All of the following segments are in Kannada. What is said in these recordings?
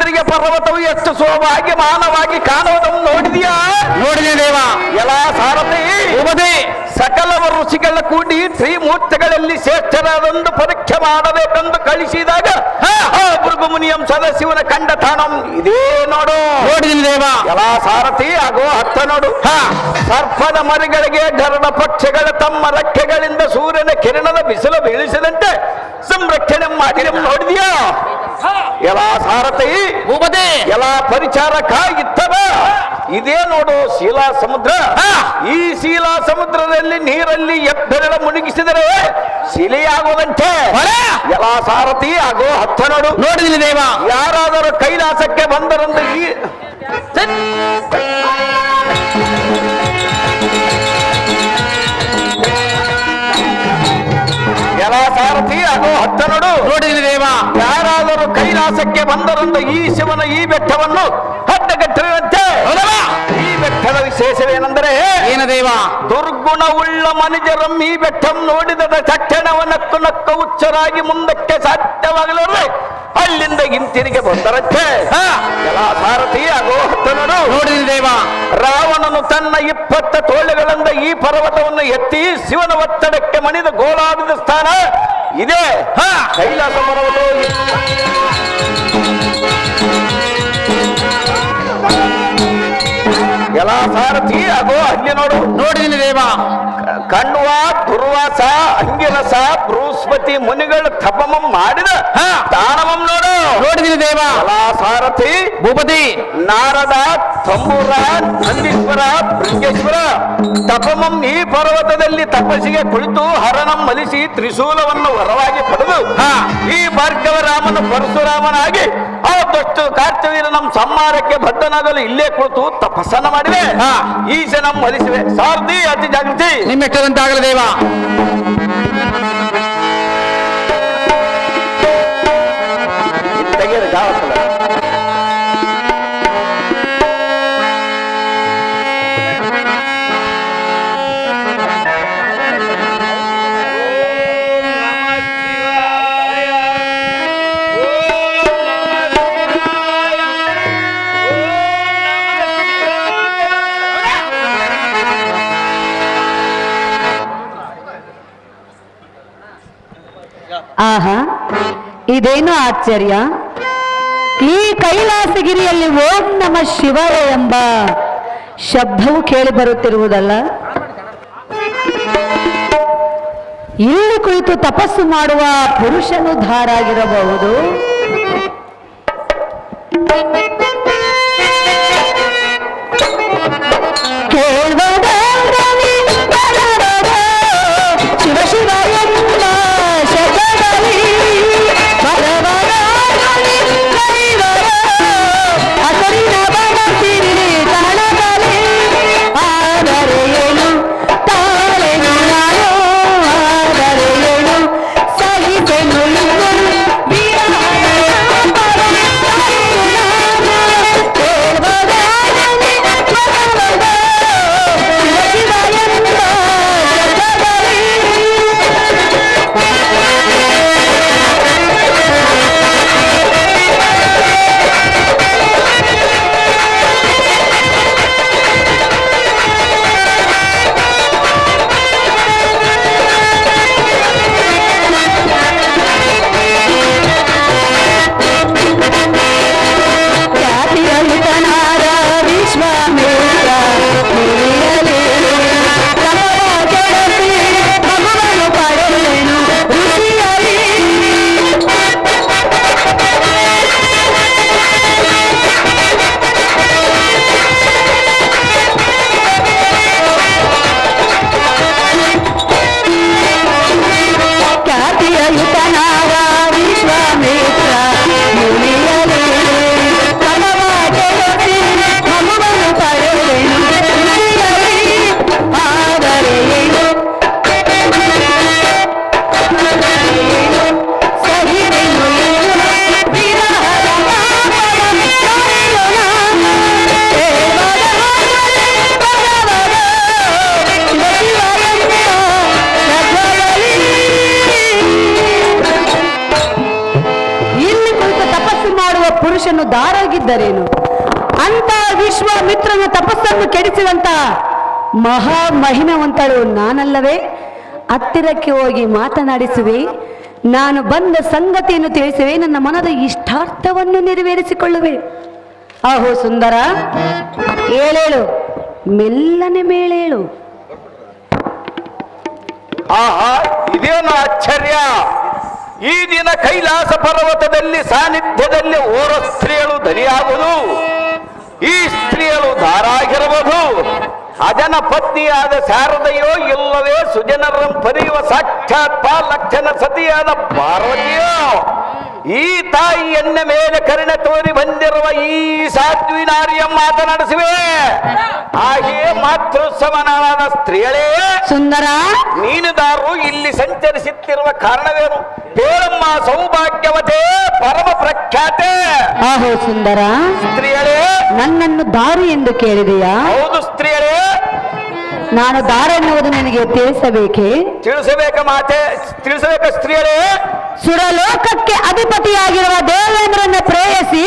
ಎದುರಿಗೆ ಪರ್ವತವು ಎಷ್ಟು ಸೌಭಾಗ್ಯಮಾನವಾಗಿ ಕಾಣುವುದನ್ನು ನೋಡಿದೆಯಾ? ನೋಡಿದೆ ದೇವ. ಎಲ್ಲ ಸಾರಥಿ ಸಕಲವ ಋಷಿಗಳ ಕೂಡಿ ತ್ರಿಮೂರ್ತಿಗಳಲ್ಲಿ ಶ್ರೇಷ್ಠರಾದೊಂದು ಪರೀಕ್ಷೆ ಮಾಡಬೇಕೆಂದು ಕಳಿಸಿದಾಗ ಭೃಗುಮುನಿಯಂ ಸದಸ್ಯವನ ಕಂಡ ತಾಣಂ ಇದೇ ನೋಡು. ನೋಡಿದ್ದೀನಿ ದೇವ. ಎಲ್ಲ ಸಾರಥಿ ಆಗೋ ಹತ್ತ ನೋಡು. ಸರ್ಪದ ಮರಿಗಳಿಗೆ ಗರುಡ ಪಕ್ಷಿಗಳ ತಮ್ಮ ರೆಕ್ಕೆಗಳಿಂದ ಸೂರ್ಯನ ಕಿರಣದ ಬಿಸಿಲು ಬೀಳಿಸದಂತೆ ಸಂರಕ್ಷಣೆ ಮಾಡಿ ನೋಡಿದ್ಯಾ? ಎಲ್ಲ ಸಾರಥಿ ಎಲ್ಲ ಪರಿಚಾರಕ ಇತ್ತದ ಇದೇ ನೋಡು ಶೀಲಾ ಸಮುದ್ರ. ಈ ಶೀಲಾ ಸಮುದ್ರದಲ್ಲಿ ನೀರಲ್ಲಿ ಎಬ್ಬೆರಳ ಮುಳುಗಿಸಿದರೆ ಶಿಲೆಯಾಗುವುದಂತೆ ಎಲ್ಲ ಸಾರಥಿ ಆಗೋ ಹತ್ತ ನೋಡು. ನೋಡಿದ್ದೀನಿ ದೇವ. ಯಾರಾದರೂ ಕೈಲಾಸಕ್ಕೆ ಬಂದರಂದು ಈ ಎಲ್ಲ ಸಾರಥಿ ಆಗೋ ಹತ್ತ ನೋಡು. ನೋಡಿದ್ದೀನಿ ದೇವ. ಯಾರಾದರೂ ಕೈಲಾಸಕ್ಕೆ ಬಂದರಂದು ಈ ಶಿವನ ಈ ಬೆಟ್ಟವನ್ನು ಹದ್ದಗಟ್ಟಿರುವಂತೆ. ಈ ಬೆಟ್ಟದ ವಿಶೇಷವೇನೆಂದರೆ ಏನ ದೇವ? ದುರ್ಗುಣವುಳ್ಳ ಮನುಜರಂ ಈ ಬೆಟ್ಟಂ ನೋಡಿದ ತಕ್ಷಣವ ನಕ್ಕು ನಕ್ಕ ಹುಚ್ಚರಾಗಿ ಮುಂದಕ್ಕೆ ಸಾಧ್ಯವಾಗಲರು ಅಲ್ಲಿಂದ ಹಿಂತಿರಿಗೆ ಬಂದರಂತೆ. ಎಲ್ಲ ಸಾರಥಿ ಆಗೋ ಹತ್ತ ನೋಡು. ನೋಡಿದ್ದೀನಿ ದೇವ. ರಾವಣನು ತನ್ನ 20 ತೋಳುಗಳಿಂದ ಈ ಪರ್ವತವನ್ನು ಎತ್ತಿ ಶಿವನ ಒತ್ತಡಕ್ಕೆ ಮಣಿದ ಗೋಳಾಡಿದ ಸ್ಥಾನ ಇದೆ ಕೈಲಾಸ ಪರ್ವತ. ಎಲ್ಲ ಸಾರಥಿ ಆಗೋ ಅಲ್ಲಿ ನೋಡು. ನೋಡಿದ್ದೀನಿ ದೇವ. ಕಣ್ವ ದುರ್ವಾಸ ಅಂಗಿರಸ ಬೃಹಸ್ಪತಿ ಮುನಿಗಳು ತಪಮಂ ಮಾಡಿದ ತಾಣವಂ ನೋಡು. ನೋಡಿದ್ದೀನಿ ದೇವ. ಎಲ್ಲ ಸಾರಥಿ ಭೂಪತಿ ನಾರದ ತಂಬೂರ ನಂದೀಶ್ವರ ಬೃಂಗೇಶ್ವರ ತಪಮಂ ಈ ಪರ್ವತದಲ್ಲಿ ತಪಸ್ಸಿಗೆ ಕುಳಿತು ಹರಣಂ ಮಲಿಸಿ ತ್ರಿಶೂಲವನ್ನು ವರವಾಗಿ ಪಡೆದು ಈ ಭಾರ್ಗವ ರಾಮನು ಪರಶುರಾಮನಾಗಿ ಆ ದೊಡ್ಡ ಕಾರ್ತಿವೀರ ನಮ್ಮ ಸಂಹಾರಕ್ಕೆ ಬದ್ಧನಾಗಲು ಇಲ್ಲೇ ಕುಳಿತು ತಪಸ್ಸನ್ನು ಮಾಡಿವೆ. ಈಶ ನಮ್ಮ ಮಲಿಸಿವೆ. ಸಾರಥಿ ಅತಿ ಜಾಗೃತಿ ನಿಮ್ಮೆಷ್ಟದಂತಾಗಲಿ ದೇವ. ತೆಗೆದು ಗಾವಸಲ ಆಹಾ, ಇದೇನು ಆಶ್ಚರ್ಯ! ಈ ಕೈಲಾಸಗಿರಿಯಲ್ಲಿ ಓಂ ನಮ ಶಿವಾಯ ಎಂಬ ಶಬ್ದವು ಕೇಳಿ ಬರುತ್ತಿರುವುದಲ್ಲ. ಇಲ್ಲಿ ಕುಳಿತು ತಪಸ್ಸು ಮಾಡುವ ಪುರುಷನು ಧಾರಾಗಿರಬಹುದು. ಶಿವ ಶಿವ ಎಂಬ ಶಬ್ದದಲ್ಲಿ ಅಸರಿನ ಬಣಸಿರಿ ಕಾಣದಲ್ಲಿ ಆದರೆ ಏನು ತಾಳೆನು ನಾನು ಆದರೆ ಏನು ಸಹಿಸೆನು ಪುರುಷನು ದಾರಾಗಿದ್ದರೇನು? ಅಂತ ವಿಶ್ವಾಮಿತ್ರನ ತಪಸ್ಸನ್ನು ಕೆಡಿಸಿದಂತ ಮಹಾ ಮಹಿಮವಂತಳು ನಾನಲ್ಲವೇ? ಹತ್ತಿರಕ್ಕೆ ಹೋಗಿ ಮಾತನಾಡಿಸುವೆ, ನಾನು ಬಂದ ಸಂಗತಿಯನ್ನು ತಿಳಿಸುವೆ, ನನ್ನ ಮನದ ಇಷ್ಟಾರ್ಥವನ್ನು ನೆರವೇರಿಸಿಕೊಳ್ಳುವೆ. ಆಹೋ ಸುಂದರ, ಏಳೇಳು, ಮೆಲ್ಲನೆ ಮೇಳೇಳು. ಆಹಾ, ಇದೇನು ಆಶ್ಚರ್ಯ! ಈ ದಿನ ಕೈಲಾಸ ಪರ್ವತದಲ್ಲಿ ಸಾನ್ನಿಧ್ಯದಲ್ಲಿ ಓರ ಸ್ತ್ರೀಯಳು ಧನಿಯಾಗುವುದು. ಈ ಸ್ತ್ರೀಯಳು ದಾರಾಗಿರಬಹುದು. ಅಜನ ಪತ್ನಿಯಾದ ಶಾರದೆಯೋ ಇಲ್ಲವೇ ಸುಜನರಂ ಪರಿಯುವ ಸಾಕ್ಷಾತ್ ಲಕ್ಷಣ ಸತಿಯಾದ ಪಾರ್ವತಿಯೋ? ಈ ತಾಯಿಯನ್ನ ಮೇಲೆ ಕರುಣೆ ತೋರಿ ಬಂದಿರುವ ಈ ಸಾಧ್ವಿ ನಾರಿಯ ಮಾತನಾಡಿಸುವೆ. ಹಾಗೆಯೇ ಮಾತೃಸಮನಾದ ಸ್ತ್ರೀಯಳೇ ಸುಂದರ, ನೀನು ದಾರು ಇಲ್ಲಿ ಸಂಚರಿಸುತ್ತಿರುವ ಕಾರಣವೇನು? ಬೇಳಮ್ಮ ಸೌಭಾಗ್ಯವತೆ ಪರಮ ಪ್ರಖ್ಯಾತೆ. ಆಹೋ ಸುಂದರ, ಸ್ತ್ರೀಯಳೇ, ನನ್ನನ್ನು ದಾರಿ ಎಂದು ಕೇಳಿದೆಯಾ? ಹೌದು ಸ್ತ್ರೀಯಳೇ. ನಾನು ದಾರ ಎನ್ನುವುದು ನಿನಗೆ ತಿಳಿಸಬೇಕೆ? ತಿಳಿಸಬೇಕ ಮಾತೆ, ತಿಳಿಸಬೇಕ ಸ್ತ್ರೀಯರೇ. ಸುರಲೋಕಕ್ಕೆ ಅಧಿಪತಿಯಾಗಿರುವ ದೇವೇಂದ್ರನ ಪ್ರೇಯಸಿ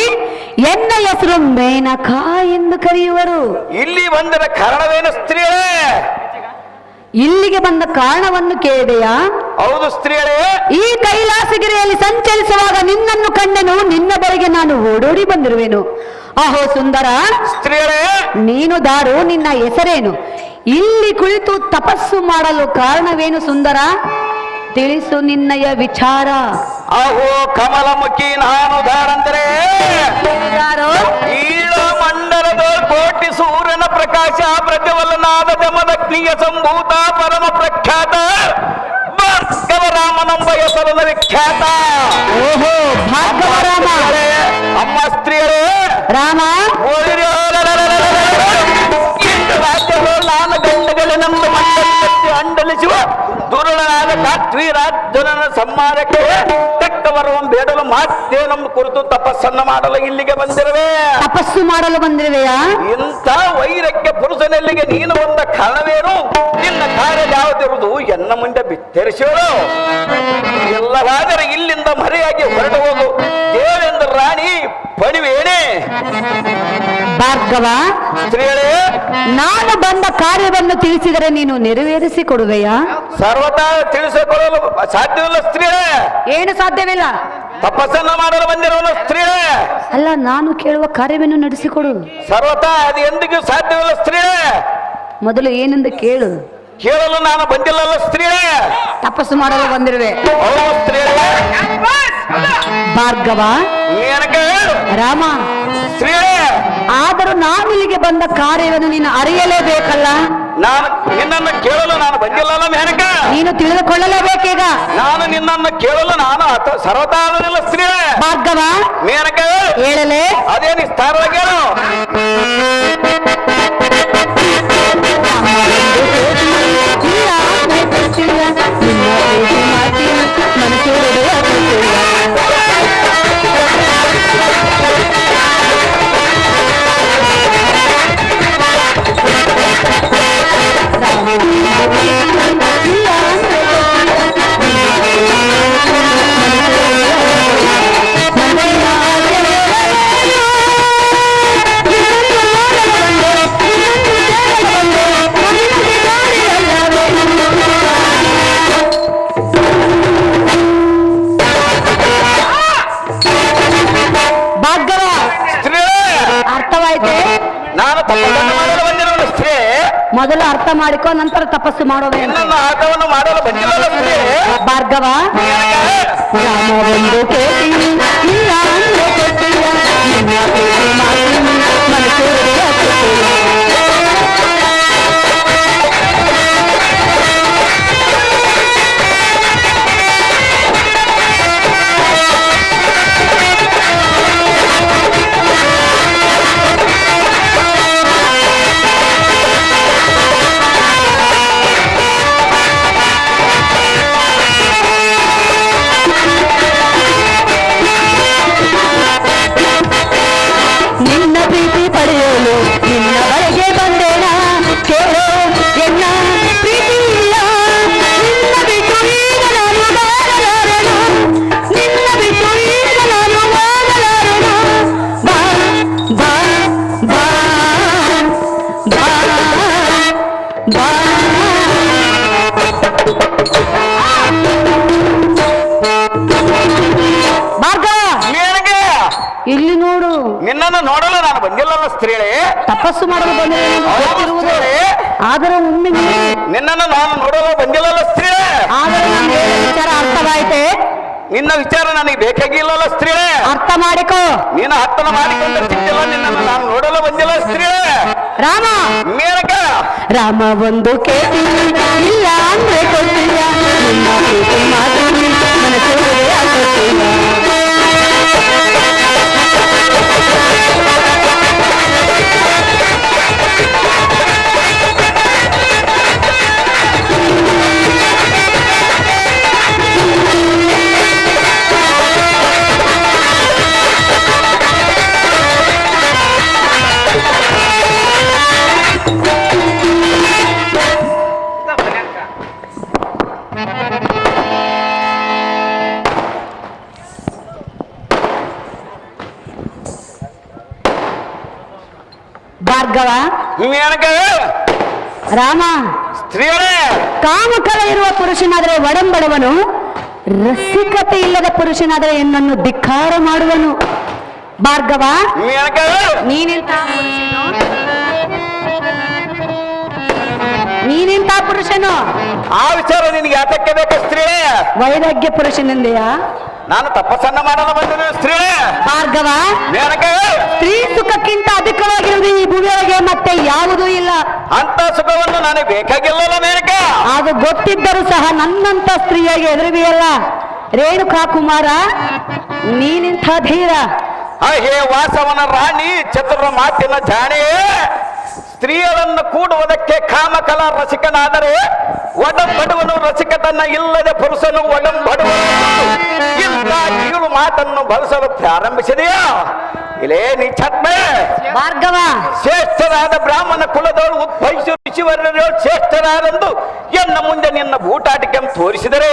ಎನ್ನ ಹೆಸರು ಮೇನಕಾ ಎಂದು ಕರೆಯುವರು. ಇಲ್ಲಿ ಬಂದರ ಕಾರಣವೇನು ಸ್ತ್ರೀಯರೇ? ಇಲ್ಲಿಗೆ ಬಂದ ಕಾರಣವನ್ನು ಕೇಳಿದೆಯಾ? ಹೌದು ಸ್ತ್ರೀಯರೇ. ಈ ಕೈಲಾಸಗಿರಿಯಲ್ಲಿ ಸಂಚರಿಸುವಾಗ ನಿನ್ನನ್ನು ಕಂಡೆನು, ನಿನ್ನ ಬಳಿಗೆ ನಾನು ಓಡೋಡಿ ಬಂದಿರುವೆನು. ಆಹೋ ಸುಂದರ, ಸ್ತ್ರೀಯರೇ, ನೀನು ದಾರು, ನಿನ್ನ ಹೆಸರೇನು? ಇಲ್ಲಿ ಕುಳಿತು ತಪಸ್ಸು ಮಾಡಲು ಕಾರಣವೇನು ಸುಂದರ? ತಿಳಿಸು ನಿನ್ನಯ ವಿಚಾರ. ಅಹೋ ಕಮಲಮುಖಿ, ನಾನು ದಾರಂದರೆ ಈಳ ಮಂಡಲದ ಕೋಟಿ ಸೂರ್ಯನ ಪ್ರಕಾಶ ಪ್ರಜ್ವಲನಾದ ಜಮದಗ್ನಿಯ ಸಂಭೂತ ಪರಮ ಪ್ರಖ್ಯಾತ ಭಾರ್ಗವರಾಮನೆಂಬ ಹೆಸರದ ವಿಖ್ಯಾತ. ಓಹೋ, ಭಾರ್ಗವರಾಮ. ಅಮ್ಮ ಸ್ತ್ರೀಯರೇ, ರಾಮ ರಾಜ್ಯಗಳು ನಾನು ಗಂಡಗಳಿನೆಂಬ ಮಂಡಲಕ್ಕೆ ಅಂಡಲಿಸುವ ದುರುಳನಾದ ಕಾತ್ವೀರಾಜ್ಯನ ಸಂಹಾರಕ್ಕೆ ತಕ್ಕವರ ಬೇಡಲು ಮಾತೇನಮ್ಮ ಕುರಿತು ತಪಸ್ಸನ್ನು ಮಾಡಲು ಇಲ್ಲಿಗೆ ಬಂದಿರುವೆ. ತಪಸ್ಸು ಮಾಡಲು ಬಂದಿರುವೆಯಾ? ಇಂಥ ವೈರಕ್ಯ ಪುರುಷನೆಲ್ಲಿಗೆ ನೀನು ಬಂದ ಕಾರಣವೇನು? ನಿನ್ನ ಕಾರ್ಯ ಯಾವುದಿರುವುದು ಎನ್ನ ಮುಂದೆ ಬಿತ್ತರಿಸೋಳು. ಎಲ್ಲವಾದರೆ ಇಲ್ಲಿಂದ ಮರೆಯಾಗಿ ಹೊರಟು ಹೋಗು. ದೇವೇಂದ್ರ ರಾಣಿ ಪಣಿವೇಣೆ. ಭಾರ್ಗವ, ಸ್ತ್ರೀಯರೇ, ನಾನು ಬಂದ ಕಾರ್ಯವನ್ನು ತಿಳಿಸಿದರೆ ನೀನು ನೆರವೇರಿಸಿ ಕೊಡುವೆಯಾ? ಸರ್ವತಾ ತಿಳಿಸಿಕೊಳ್ಳಲು ಸಾಧ್ಯವಿಲ್ಲ ಸ್ತ್ರೀಯರೇ. ಏನು ಸಾಧ್ಯವಿಲ್ಲ? ತಪಸ್ಸನ್ನು ಮಾಡಲು ಬಂದಿರುವನು ಸ್ತ್ರೀಯರೇ. ಅಲ್ಲ, ನಾನು ಕೇಳುವ ಕಾರ್ಯವನ್ನು ನಡೆಸಿಕೊಡು. ಸರ್ವತಾ ಅದು ಎಂದಿಗೂ ಸಾಧ್ಯವಿಲ್ಲ ಸ್ತ್ರೀಯರೇ. ಮೊದಲು ಏನೆಂದು ಕೇಳು. ಕೇಳಲು ನಾನು ಬಂದಿಲ್ಲಲ್ಲ ಸ್ತ್ರೀಯರೇ. ತಪಸ್ಸು ಮಾಡಲು ಬಂದಿರುವೆ. ಹೌದು ಸ್ತ್ರೀಯರೇ. ಭಾರ್ಗವ, ಏನಕ್ಕೆ ರಾಮ, ಸ್ತ್ರೀಯರೇ, ಆದರೂ ನಾನು ಇಲ್ಲಿಗೆ ಬಂದ ಕಾರ್ಯವನ್ನು ನೀನು ಅರಿಯಲೇಬೇಕಲ್ಲ. ನಾನು ನಿನ್ನನ್ನು ಕೇಳಲು ನಾನು ಬಂದಿಲ್ಲಲ್ಲ ಮೇನಕ. ನೀನು ತಿಳಿದುಕೊಳ್ಳಲೇಬೇಕೀಗ. ನಾನು ನಿನ್ನನ್ನು ಕೇಳಲು ನಾನು ಸರ್ವತಾ ಆಗಲಿಲ್ಲ ಸ್ತ್ರೀಯರೇ. ಭಾರ್ಗವ, ಮೇನಕ ಹೇಳಲೇ? ಅದೇನು ವಿಸ್ತಾರವಾಗಿ ಹೇಳು. ನಾನು ತಪಸ್ಸನ್ನು ಮಾಡಲು ಬಂದಿರುವ ಸ್ತ್ರೀ. ಮೊದಲು ಅರ್ಥ ಮಾಡಿಕೊ, ನಂತರ ತಪಸ್ಸು ಮಾಡೋದು. ನನ್ನ ಆಟವನ್ನು ಮಾಡಲು ಬಂದಿಲ್ಲ ಸ್ತ್ರೀ. ಭಾರ್ಗವ, ರಾಮ ಒಂದು ಕೋಟಿ ಇಲ್ಲ ಅಂದ್ರೆ ಕೊಟ್ಟಿಲ್ಲ, ನಿನ್ನ ಪ್ರೀತಿ ಮಾಡ್ತೀನಿ, ಮನಸೂರಿಗೆ ಕೊಟ್ಟಿಲ್ಲ. ಇಲ್ಲಿ ನೋಡು, ನಿನ್ನನ್ನು ನೋಡಲು ನಾನು ಬಂದಿಲ್ಲಲ್ಲ ಸ್ತ್ರೀಯೇ. ತಪಸ್ಸು ಮಾಡಲು ಬಂದಿರುವುದು. ಆದರೆ ಒಮ್ಮೆ ನಿನ್ನನ್ನು ನಾನು ನೋಡಲು ಬಂದಿಲ್ಲಲ್ಲ ಸ್ತ್ರೀಯೇ. ಆದರೆ ನನಗೆ ವಿಚಾರ ಅರ್ಥವಾಯ್ತೆ. ನಿನ್ನ ವಿಚಾರ ನನಗೆ ಬೇಕಾಗಿಲ್ಲಲ್ಲ ಸ್ತ್ರೀಯೇ. ಅರ್ಥ ಮಾಡಿಕೋ. ನೀನು ಹತ್ತನ ಮಾಡಿಕೊಂಡ ಸಿಕ್ಕಿಲ್ಲ, ನಿನ್ನನ್ನು ನಾನು ನೋಡಲು ಬಂದಿಲ್ಲ ಸ್ತ್ರೀಯೇ. ರಾಮ ಮೇನಕ ರಾಮ ಒಂದು ಕೇಳಿ ಇಲ್ಲ ಅಂದ್ರೆ ಕೊಟ್ಟಿಲ್ಲ, ನಿನ್ನ ಪ್ರೀತಿ ಮಾತು ಮನಸ್ಸಿಗೆ ಆಗುತ್ತಿಲ್ಲ. ಭಾರ್ಗವ ಮೇನಕ ರಾಮ ಸ್ತ್ರೀಯರೇ, ಕಾಮಕಲ ಇರುವ ಪುರುಷನಾದರೆ ಒಡಂಬಡುವನು, ರಸಿಕತೆ ಇಲ್ಲದ ಪುರುಷನಾದರೆ ಎನ್ನನ್ನು ಧಿಕ್ಕಾರ ಮಾಡುವನು. ಭಾರ್ಗವ ಮೇನಕ ನೀನೆಂತ ಪುರುಷನು? ನೀನೆಂತ ಪುರುಷನು? ಆ ವಿಚಾರ ನಿನಗೆ ಯಾತಕ್ಕೆ ಬೇಕು ಸ್ತ್ರೀಯೇ? ವೈರಾಗ್ಯ ಪುರುಷನೆಂದೆಯಾ? ನಾನು ತಪಸ್ಸನ್ನ ಮಾಡಲು ಬಂದಿದ್ದೇನೆ ಸ್ತ್ರೀಯೇ. ಭಾರ್ಗವ ಮೇನಕ ಸ್ತ್ರೀ ಸುಖಕ್ಕಿಂತ ಅಧಿಕವಾಗಿರುವುದು ಈ ಭೂಮಿಯೊಳಗೆ ಮತ್ತೆ ಯಾವುದೂ ಇಲ್ಲ. ಅಂತ ಸುಖವನ್ನು ನನಗೆ ಬೇಕಾಗಿಲ್ಲಲ್ಲ ಮೇನಕ. ಅದು ಗೊತ್ತಿದ್ದರೂ ಸಹ ನನ್ನಂತ ಸ್ತ್ರೀಯಾಗಿ ಎದುರುವಿಯಲ್ಲ. ರೇಣುಕಾ ಕುಮಾರ ನೀನಿಂಥ ಧೀರ. ಹೇ ವಾಸವನ ರಾಣಿ, ಚತುರ ಮಾತಿನ ಜಾಣೆ, ಸ್ತ್ರೀಯರನ್ನು ಕೂಡುವುದಕ್ಕೆ ಕಾಮಕಲಾ ರಸಿಕನಾದರೆ ಒಡಂಬಡುವನು ರಸಿಕತನ ಇಲ್ಲದೆ ಪುರುಷನು ಒಡಂಬಡುವನು. ಇಂಥ ಕೀಳು ಮಾತನ್ನು ಬಳಸಲು ಪ್ರಾರಂಭಿಸಿದೆಯಾ? ಇಲ್ಲೇ ನೀ ಛತ್ಮೆ ಭಾರ್ಗವ ಶ್ರೇಷ್ಠರಾದ ಬ್ರಾಹ್ಮಣ ಕುಲದವರು ಉದ್ಭವಿಸಿ ಋಷಿವರ್ಯರು ಶ್ರೇಷ್ಠರಾದಂದು ಎನ್ನ ಮುಂದೆ ನಿನ್ನ ಬೂಟಾಟಿಕೆ ತೋರಿಸಿದರೆ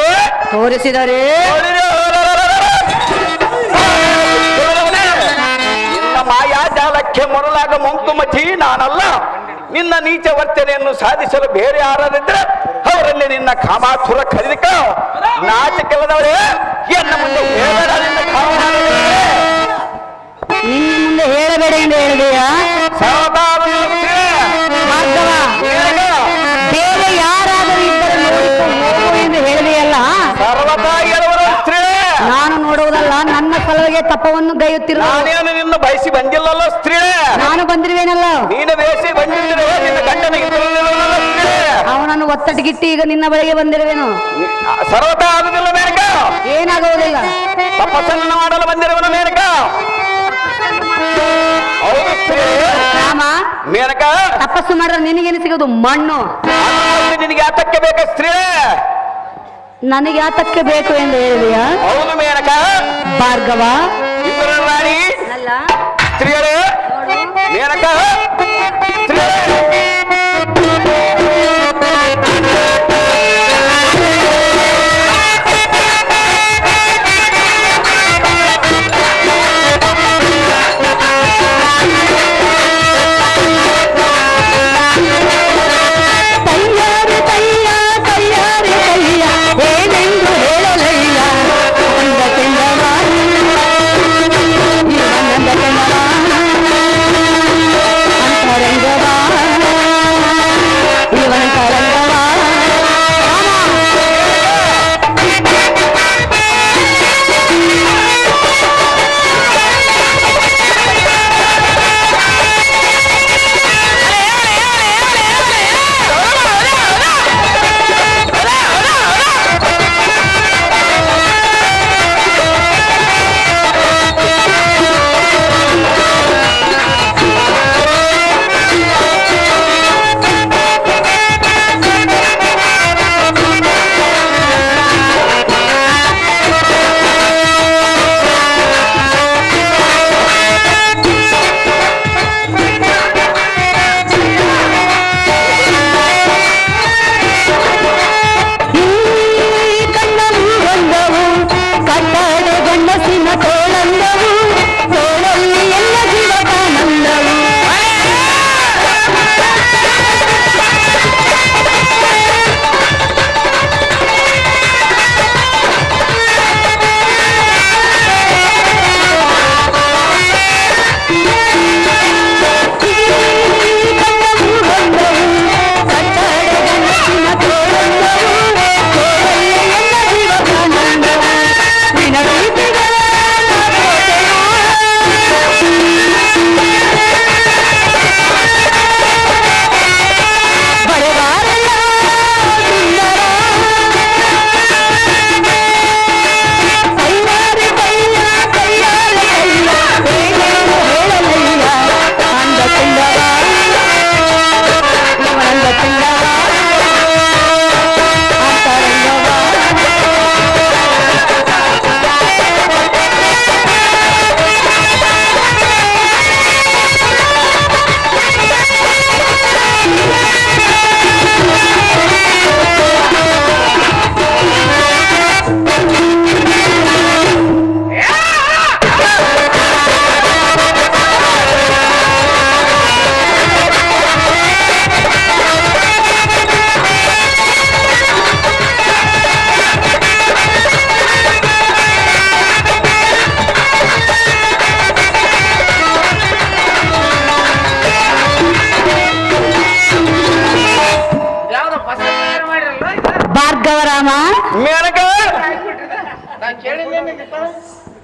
ನಿನ್ನ ಮಾಯಾಜಾಲಕ್ಕೆ ಮರುಳಾಗ ಮಂಕುಮತಿ ನಾನಲ್ಲ. ನಿನ್ನ ನೀಚ ವರ್ತನೆಯನ್ನು ಸಾಧಿಸಲು ಬೇರೆ ಯಾರಿದ್ರೆ ಅವರಲ್ಲಿ ನಿನ್ನ ಕಾಮಾತುರ ಖರೀದಿಕ. ನಾಚಿಕೆಲ್ಲದವರೇ, ಎನ್ನ ಮುಂದೆ ಹೇಳಬೇಡ ನಿನ್ನ ಇನ್ನು ಮುಂದೆ ಹೇಳಬೇಡ ಎಂದು ಹೇಳಿದೆಯಾ? ಭಾರ್ಗವ ಬೇರೆ ಯಾರಾದರೂ ಇದ್ದರೆ ನೋಡಿಕೊ ಹೋಗು ಎಂದು ಹೇಳಿದೆಯಲ್ಲ. ಸರ್ವತಾ ಹೇಳುವರು ಸ್ತ್ರೀ. ನಾನು ನೋಡುವುದಲ್ಲ, ನನ್ನ ಸಲುವಾಗಿ ತಪವನ್ನು ಗೈಯುತ್ತಿರುವ. ನಾನೇನು ನಿನ್ನ ಬಯಸಿ ಬಂದಿಲ್ಲಲ್ಲ ಸ್ತ್ರೀ. ನಾನು ಬಂದಿರುವೇನಲ್ಲ. ನೀನು ಬೇಸಿ ಬಂದಿದ್ದರೆ ನಿನ್ನ ಗಂಡನಿಗೆ ತಿಳಿದಿಲ್ಲವಲ್ಲ ಸ್ತ್ರೀ. ಅವನನ್ನು ಒತ್ತಟಿಗಿಟ್ಟು ಈಗ ನಿನ್ನ ಬಳಿಗೆ ಬಂದಿರುವೆನು. ಸರ್ವತಾ ಆಗುದಿಲ್ಲ ಮೇನಕ. ಏನಾಗುವುದಿಲ್ಲ. ತಪಸ್ಸನ್ನು ಮಾಡಲು ಬಂದಿರುವನು ಮೇನಕ. ಹೌದು ಸ್ತ್ರೀ. ರಾಮ ಮೇನಕ ತಪಸ್ಸು ಮಾಡಿದ್ರೆ ನಿನಗೇನು ಸಿಗೋದು? ಮಣ್ಣು. ನಿನಗೆ ಯಾತಕ್ಕೆ ಬೇಕ ಸ್ತ್ರೀ? ನನಗೆ ಯಾತಕ್ಕೆ ಬೇಕು ಎಂದು ಹೇಳಿದೆಯಾ? ಹೌದು ಮೇನಕ. ಭಾರ್ಗವ ಇಬ್ಬರ ರಾಣಿ ಅಲ್ಲ ಸ್ತ್ರೀಯರೇ, ಮೇನಕ ಸ್ತ್ರೀಯರೇ.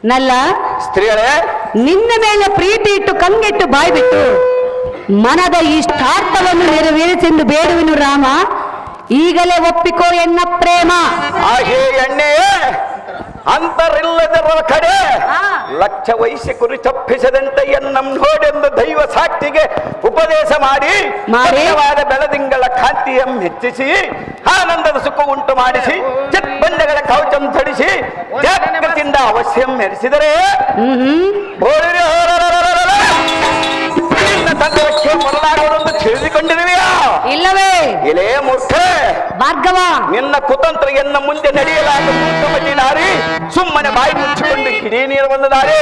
ನಲ್ಲ ಸ್ತ್ರೀಯರೇ, ನಿನ್ನ ಮೇಲೆ ಪ್ರೀತಿ ಇಟ್ಟು ಕಂಗೆಟ್ಟು ಬಾಯಿ ಬಿಟ್ಟು ಮನದ ಇಷ್ಟಾರ್ಥವನ್ನು ನೆರವೇರಿಸೆಂದು ಬೇಡುವೆನು ರಾಮ. ಈಗಲೇ ಒಪ್ಪಿಕೋ ಎನ್ನ ಪ್ರೇಮ. ಹಾಗೆ ಎಣ್ಣೆಯೇ ಅಂತರಿಲ್ಲದರ ಕಡೆ ಲಕ್ಷ ವಯಸ್ಸಿ ಕುರಿ ತಪ್ಪಿಸದಂತೆ ಎನ್ನಂ ನೋಡೆಂದು ದೈವ ಸಾಕ್ಷಿಗೆ ಉಪದೇಶ ಮಾಡಿ ಸತ್ಯವಾದ ಬೆಳದಿಂಗಳ ಕಾಂತಿಯಂ ಹೆಚ್ಚಿಸಿ ಆನಂದದ ಸುಖ ಉಂಟು ಮಾಡಿಸಿ ಚಿತ್ಬಂಧಗಳ ಕವಚಂ ತಡಿಸಿ ಜಾಗೃತಿಯಿಂದ ಅವಶ್ಯಂ ಮೆರೆಸಿದರೆ ತಂತ್ರಕ್ಕೆ ಮೊದಲಾಗುವುದೊಂದು ತಿಳಿದುಕೊಂಡಿರುವೆಯಾ? ಇಲ್ಲವೇ ಇಲೇ ಮೂರ್ಖ ಭಾರ್ಗವ, ನಿನ್ನ ಕುತಂತ್ರ ಎನ್ನ ಮುಂದೆ ನಡೆಯಲಾದ ಮೂರ್ಖಮತಿ ನಾರಿ, ಸುಮ್ಮನೆ ಬಾಯಿ ಮುಚ್ಚಿಕೊಂಡು ಕಿಡಿ ನೀರು ಬಂದ ದಾರಿ.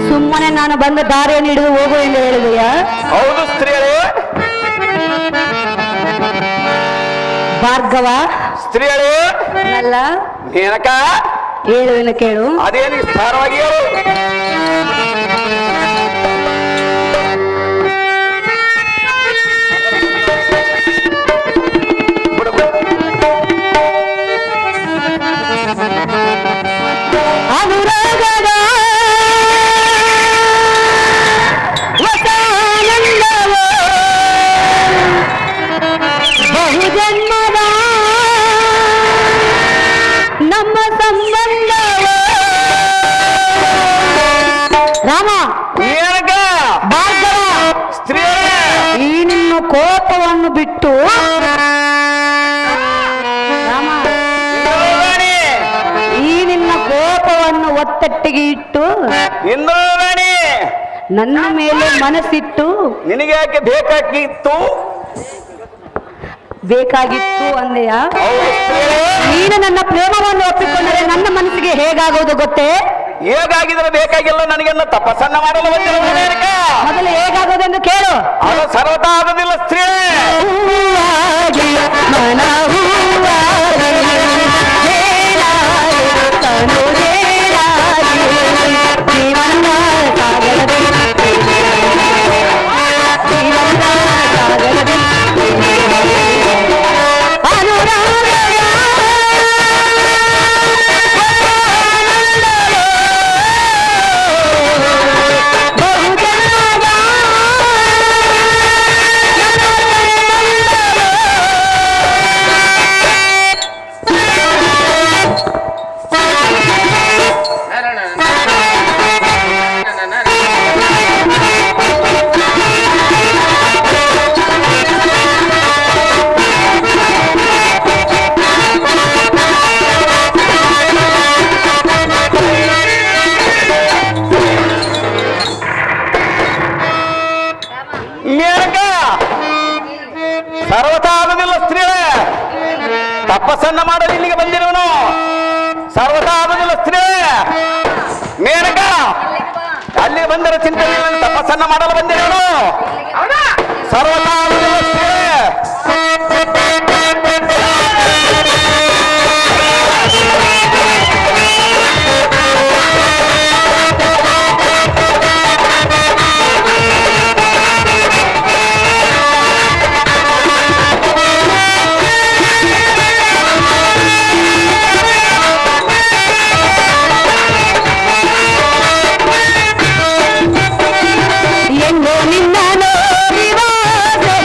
ಸುಮ್ಮನೆ ನಾನು ಬಂದ ದಾರಿಯನ್ನು ಹಿಡಿದು ಹೋಗು ಎಂದು ಹೇಳಿದೆಯಾ? ಹೌದು ಸ್ತ್ರೀಯರೇ. ಭಾರ್ಗವ, ಸ್ತ್ರೀಯರೇ, ನಲ್ಲ ಮೇನಕ ಹೇಳುವೆನು ಕೇಳು. ಅದೇನು ವಿಸ್ತಾರವಾಗಿ ಹೇಳು. ಅನುರಾಗದ ವಸಾನಂದವೋ ಬಹುಜನ್ಮದ ನಮ್ಮ ಸಂಬಂಧವೋ. ರಾಮ, ಮೇನಕ, ಭಾರ್ಗವ, ಸ್ತ್ರೀಯರೇ, ಈ ನಿನ್ನ ಕೋಪವನ್ನು ಬಿಟ್ಟು ರಾಮ, ಇಂದ್ರರಾಣಿ, ಈ ನಿನ್ನ ಕೋಪವನ್ನು ಒತ್ತಟ್ಟಿಗೆ ಇಟ್ಟು ಇಂದ್ರರಾಣಿ, ನನ್ನ ಮೇಲೆ ಮನಸ್ಸಿಟ್ಟು ನಿನಗೆ ಯಾಕೆ ಬೇಕಾಗಿತ್ತು ಅಂದೆಯ. ಹೌದು ಸ್ತ್ರೀಯರೇ. ನೀನು ನನ್ನ ಪ್ರೇಮವನ್ನು ಒಪ್ಪಿಕೊಂಡರೆ ನನ್ನ ಮನಸ್ಸಿಗೆ ಹೇಗಾಗುವುದು ಗೊತ್ತೇ? ಹೇಗಾಗಿದ್ರೆ ಬೇಕಾಗಿಲ್ಲ, ನನಗೆಲ್ಲ ತಪಸ್ಸನ್ನ ಮಾಡಲು ಬಂದಿರೋ ಮೇನಕ. ಮೊದಲು ಹೇಗಾಗೋದೆಂದು ಕೇಳು. ಅದು ಸರ್ವತಾ ಆಗೋದಿಲ್ಲ ಸ್ತ್ರೀಯರೇ. ಹೂವಾಗಿ ಮನ ಹೂವಾಗಿ, ಹೇಳಾಗಿ ತನು ಹೇಳಾಗಿ, ಜೀವನ ಸಾಗರದೆ, ಜೀವನ ಸಾಗರದೆ ಅನುರಾಗದ ಬಹುಜನ್ಮದ ಮೇನಕ, ಸರ್ವತಾ ಆಗೋದಿಲ್ಲ ಸ್ತ್ರೀಯರೇ. ತಪಸ್ಸನ್ನ ಮಾಡಲು ಇಲ್ಲಿಗೆ ಬಂದಿರುವನು. ಸರ್ವತಾ ಆಗೋದಿಲ್ಲ ಸ್ತ್ರೀಯರೇ. ಮೇನಕ, ಅಲ್ಲಿ ಬಂದರೆ ಚಿಂತೆ ಇಲ್ಲ, ತಪಸ್ಸನ್ನ ಮಾಡಲು ಬಂದಿರುವನು. ಸರ್ವತಾ ಆಗೋದಿಲ್ಲ ಸ್ತ್ರೀಯರೇ. ಎಂದೋ ನಿನ್ನ ನೋಡಿವಾಸೆ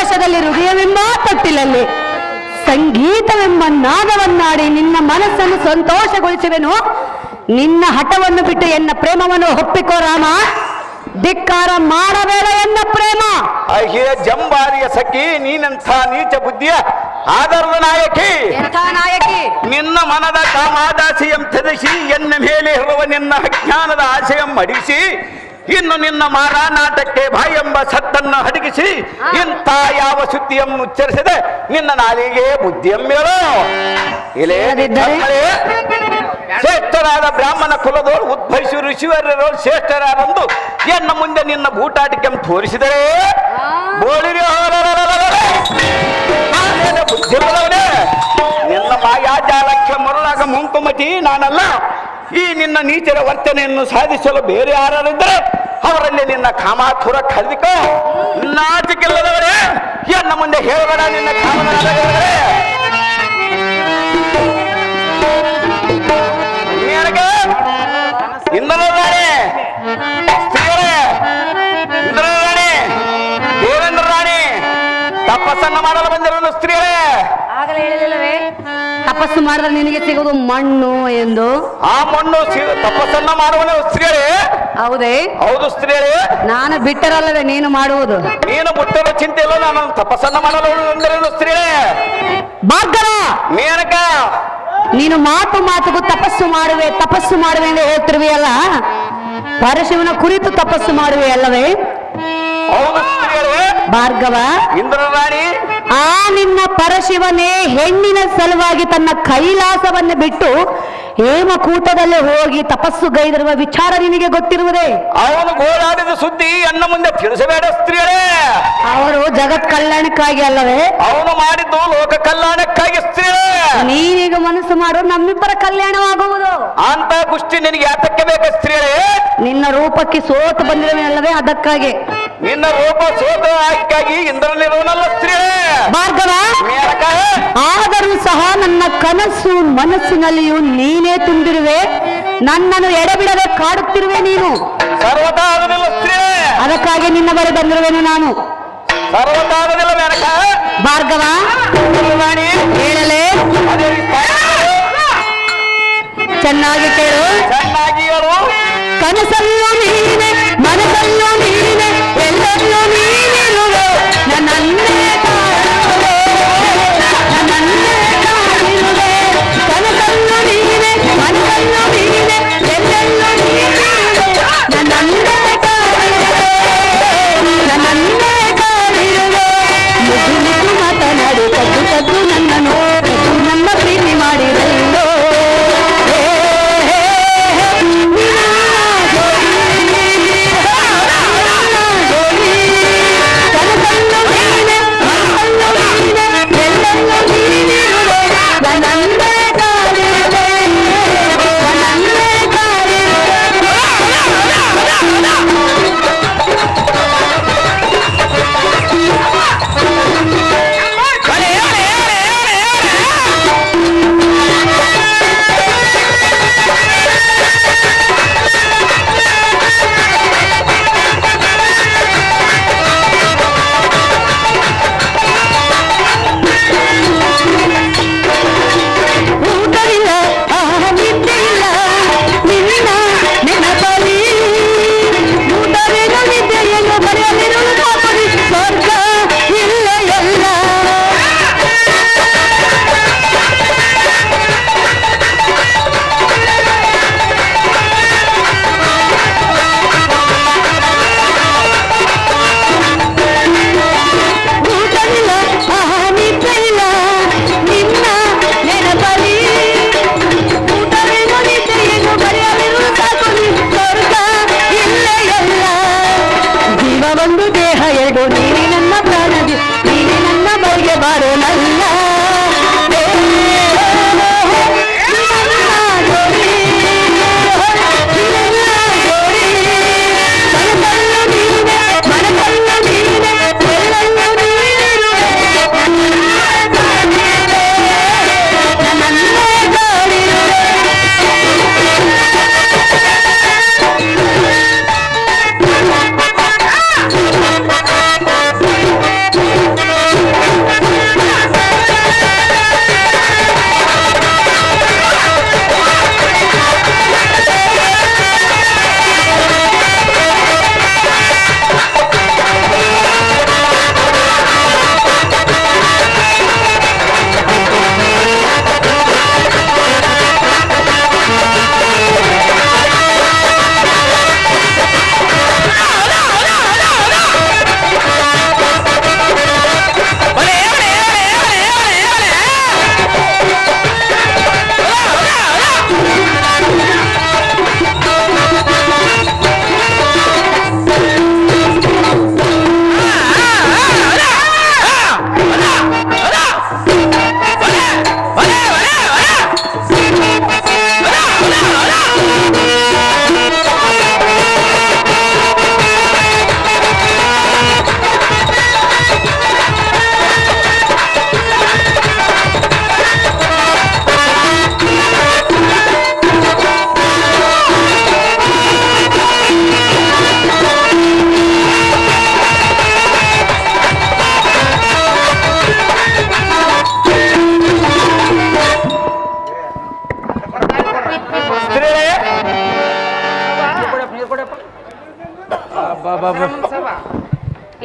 ಕಲಶದಲ್ಲಿ ಹೃದಯವೆಂಬ ತೊಟ್ಟಿಲಲ್ಲಿ ಸಂಗೀತವೆಂಬ ನಾದವನ್ನಾಡಿ ನಿನ್ನ ಮನಸ್ಸನ್ನು ಸಂತೋಷಗೊಳಿಸುವೆನು. ನಿನ್ನ ಹಠವನ್ನು ಬಿಟ್ಟು ಎನ್ನ ಪ್ರೇಮವನ್ನು ಒಪ್ಪಿಕೋ ರಾಮ. ಧಿಕ್ಕಾರ ಮಾಡಬೇಡ ಎನ್ನ ಪ್ರೇಮ. ಅಯ್ಯೇ ಜಂಬಾರಿಯ ಸಖಿ, ನೀನಂಥ ನೀಚ ಬುದ್ಧಿಯ ಆಧಾರದ ನಾಯಕಿ. ಎಂಥ ನಾಯಕಿ? ನಿನ್ನ ಮನದ ಕಾಮಾದಾಸೆಯಂ ತ್ಯಜಿಸಿ ಎನ್ನ ಮೇಲೆ ಇರುವ ನಿನ್ನ ಅಜ್ಞಾನದ ಆಶಯಂ ಅಡಿಸಿ ಇನ್ನು ನಿನ್ನ ಮಾರಾನಾಟಕ್ಕೆ ಬಾಯೆಂಬ ಸತ್ತನ್ನು ಅಡಗಿಸಿ ಇಂಥ ಯಾವ ಸುದ್ದಿಯನ್ನು ಉಚ್ಚರಿಸದೆ ನಿನ್ನ ನಾಲಿಗೆ ಬುದ್ಧಿಯಮ್ಮೇಳು. ಇಲ್ಲೇ ಶ್ರೇಷ್ಠರಾದ ಬ್ರಾಹ್ಮಣ ಕುಲದೋಳು ಉದ್ಭವಿಸಿ ಋಷಿವರ್ಯರು ಶ್ರೇಷ್ಠರಾದಂದು ಎನ್ನ ಮುಂದೆ ನಿನ್ನ ಬೂಟಾಟಿಕೆ ತೋರಿಸಿದರೆ ಬೋಳಿರಿ ಬುದ್ಧಿಲ್ಲದವನೇ. ನಿನ್ನ ಮಾಯಾಜಾಲಕ್ಕೆ ಮರುಳಾಗ ಮುಂಕುಮತಿ ನಾನಲ್ಲ. ಈ ನಿನ್ನ ನೀಚರ ವರ್ತನೆಯನ್ನು ಸಾಧಿಸಲು ಬೇರೆ ಯಾರಿದ್ದರೆ ಅವರಲ್ಲಿ ನಿನ್ನ ಕಾಮಾತುರ ಕಳೆದಿಕೋ. ನಾಚಿಕೆಲ್ಲದವರೇ, ಎನ್ನ ಮುಂದೆ ಹೇಳಬೇಡ ನಿನ್ನ ಕಾಮಗಳೇ. ನಿನಗೆ ಇಂದ್ರನ ರಾಣಿ, ಸ್ತ್ರೀಯರೇ, ಇಂದ್ರನ ರಾಣಿ, ದೇವೇಂದ್ರ ರಾಣಿ ತಪಸ್ಸನ್ನು ಮಾಡಲು ಬಂದಿರೋದು ಸ್ತ್ರೀಯರೇ. ಆಗಲೇ ಹೇಳಿಲ್ಲವೇ ತಪಸ್ಸು ಮಾಡಿದ್ರೆ ನಿನಗೆ ಸಿಗುವುದು ಮಣ್ಣು ಎಂದು? ಆ ಮಣ್ಣು ತಪಸ್ಸನ್ನ ಮಾಡುವನು ಸ್ತ್ರೀಯರೇ. ಹೌದೇ? ಹೌದು ಸ್ತ್ರೀಯರೇ. ನಾನು ಬಿಟ್ಟರಲ್ಲವೇ ನೀನು ಮಾಡುವುದು? ನೀನು ಬಿಟ್ಟರೂ ಚಿಂತೆ ಇಲ್ಲ, ನಾನು ತಪಸ್ಸನ್ನ ಮಾಡಲು ಅಂದಿರೋದು ಸ್ತ್ರೀಯರೇ. ಭಾರ್ಗವ, ಮೇನಕ, ನೀನು ಮಾತಿಗೂ ತಪಸ್ಸು ಮಾಡುವೆ ಎಂದು ಹೇಳ್ತಿರುವೆಯಲ್ಲ, ಪರಶಿವನ ಕುರಿತು ತಪಸ್ಸು ಮಾಡುವೆ ಅಲ್ಲವೇ? ಹೌದು ಸ್ತ್ರೀಯರೇ. ಭಾರ್ಗವ, ಇಂದ್ರ ರಾಣಿ, ಆ ನಿನ್ನ ಪರಶಿವನೇ ಹೆಣ್ಣಿನ ಸಲುವಾಗಿ ತನ್ನ ಕೈಲಾಸವನ್ನು ಬಿಟ್ಟು ಹೇಮಕೂಟದಲ್ಲಿ ಹೋಗಿ ತಪಸ್ಸು ಗೈದಿರುವ ವಿಚಾರ ನಿನಗೆ ಗೊತ್ತಿರುವುದೇ? ಅವನು ಗೋಳಾಡಿದ ಸುದ್ದಿ ಅನ್ನ ಮುಂದೆ ತಿಳಿಸಬೇಡ ಸ್ತ್ರೀಯರೇ. ಅವರು ಜಗತ್ ಕಲ್ಯಾಣಕ್ಕಾಗಿ ಅಲ್ಲವೇ? ಅವನು ಮಾಡಿದ್ದು ಲೋಕ ಕಲ್ಯಾಣಕ್ಕಾಗಿ ಸ್ತ್ರೀಯರೇ. ನೀನೀಗ ಮನಸ್ಸು ಮಾಡು, ನಮ್ಮಿಬ್ಬರ ಕಲ್ಯಾಣವಾಗುವುದು. ಅಂತ ಕುಷ್ಟಿ ನಿನಗೆ ಯಾತಕ್ಕೆ ಬೇಕು ಸ್ತ್ರೀಯರೇ? ನಿನ್ನ ರೂಪಕ್ಕೆ ಸೋತು ಬಂದಿರುವಲ್ಲವೇ, ಅದಕ್ಕಾಗಿ. ನಿನ್ನ ರೂಪ ಸೋತ ಆಗಿ ಇಂದ್ರನಿರುವನಲ್ಲ ಸ್ತ್ರೀಯರೇ. ಭಾರ್ಗವ, ಮೇನಕ, ಆದರೂ ಸಹ ನನ್ನ ಕನಸು ಮನಸ್ಸಿನಲ್ಲಿಯೂ ನೀನೇ ತುಂಬಿರುವೆ. ನನ್ನನ್ನು ಎಡೆಬಿಡದೆ ಕಾಡುತ್ತಿರುವೆ ನೀನು. ಸರ್ವತಾ ಆಗುದಿಲ್ಲ ಸ್ತ್ರೀಯರೇ. ಅದಕ್ಕಾಗಿ ನಿನ್ನ ಬಳಿ ಬಂದಿರುವೆನು ನಾನು. ಸರ್ವತಾ ಆಗುದಿಲ್ಲ ಮೇನಕ. ಭಾರ್ಗವ, ರಾಣಿ ಹೇಳಲೇ? ಅದೇ ಚೆನ್ನಾಗಿ ಕೇಳು. ಚೆನ್ನಾಗಿ ಹೇಳು. ಕನಸಲ್ಲೂ ನೀನೆ, ಮನಸ್ಸಲ್ಲೂ ನೀನೆ, ಎಲ್ಲರಲ್ಲೂ ನೀನಿರುವೆ. ನನ್ನನ್ನೇ ಕಾಡುವೆ, ನನ್ನನ್ನೇ ಕಾಡಿರುವೆ. ಕನಸಲ್ಲೂ ನೀನೆ, ಮನಸ್ಸಲ್ಲೂ ನೀನೆ, ಎಲ್ಲರಲ್ಲೂ ನೀನಿರುವೆ. ನನ್ನನ್ನೇ ಕಾಡಿರುವೆ, ನನ್ನನ್ನೇ ಕಾಡಿರುವೆ. ಮುದ್ದು ಮುದ್ದು ಮಾತನಾಡಿ ಕದ್ದು ಕದ್ದು ನನ್ನನ್ನು ನನ್ನ ಪ್ರೀತಿ ಮಾಡಿರಲ್ಲೋ.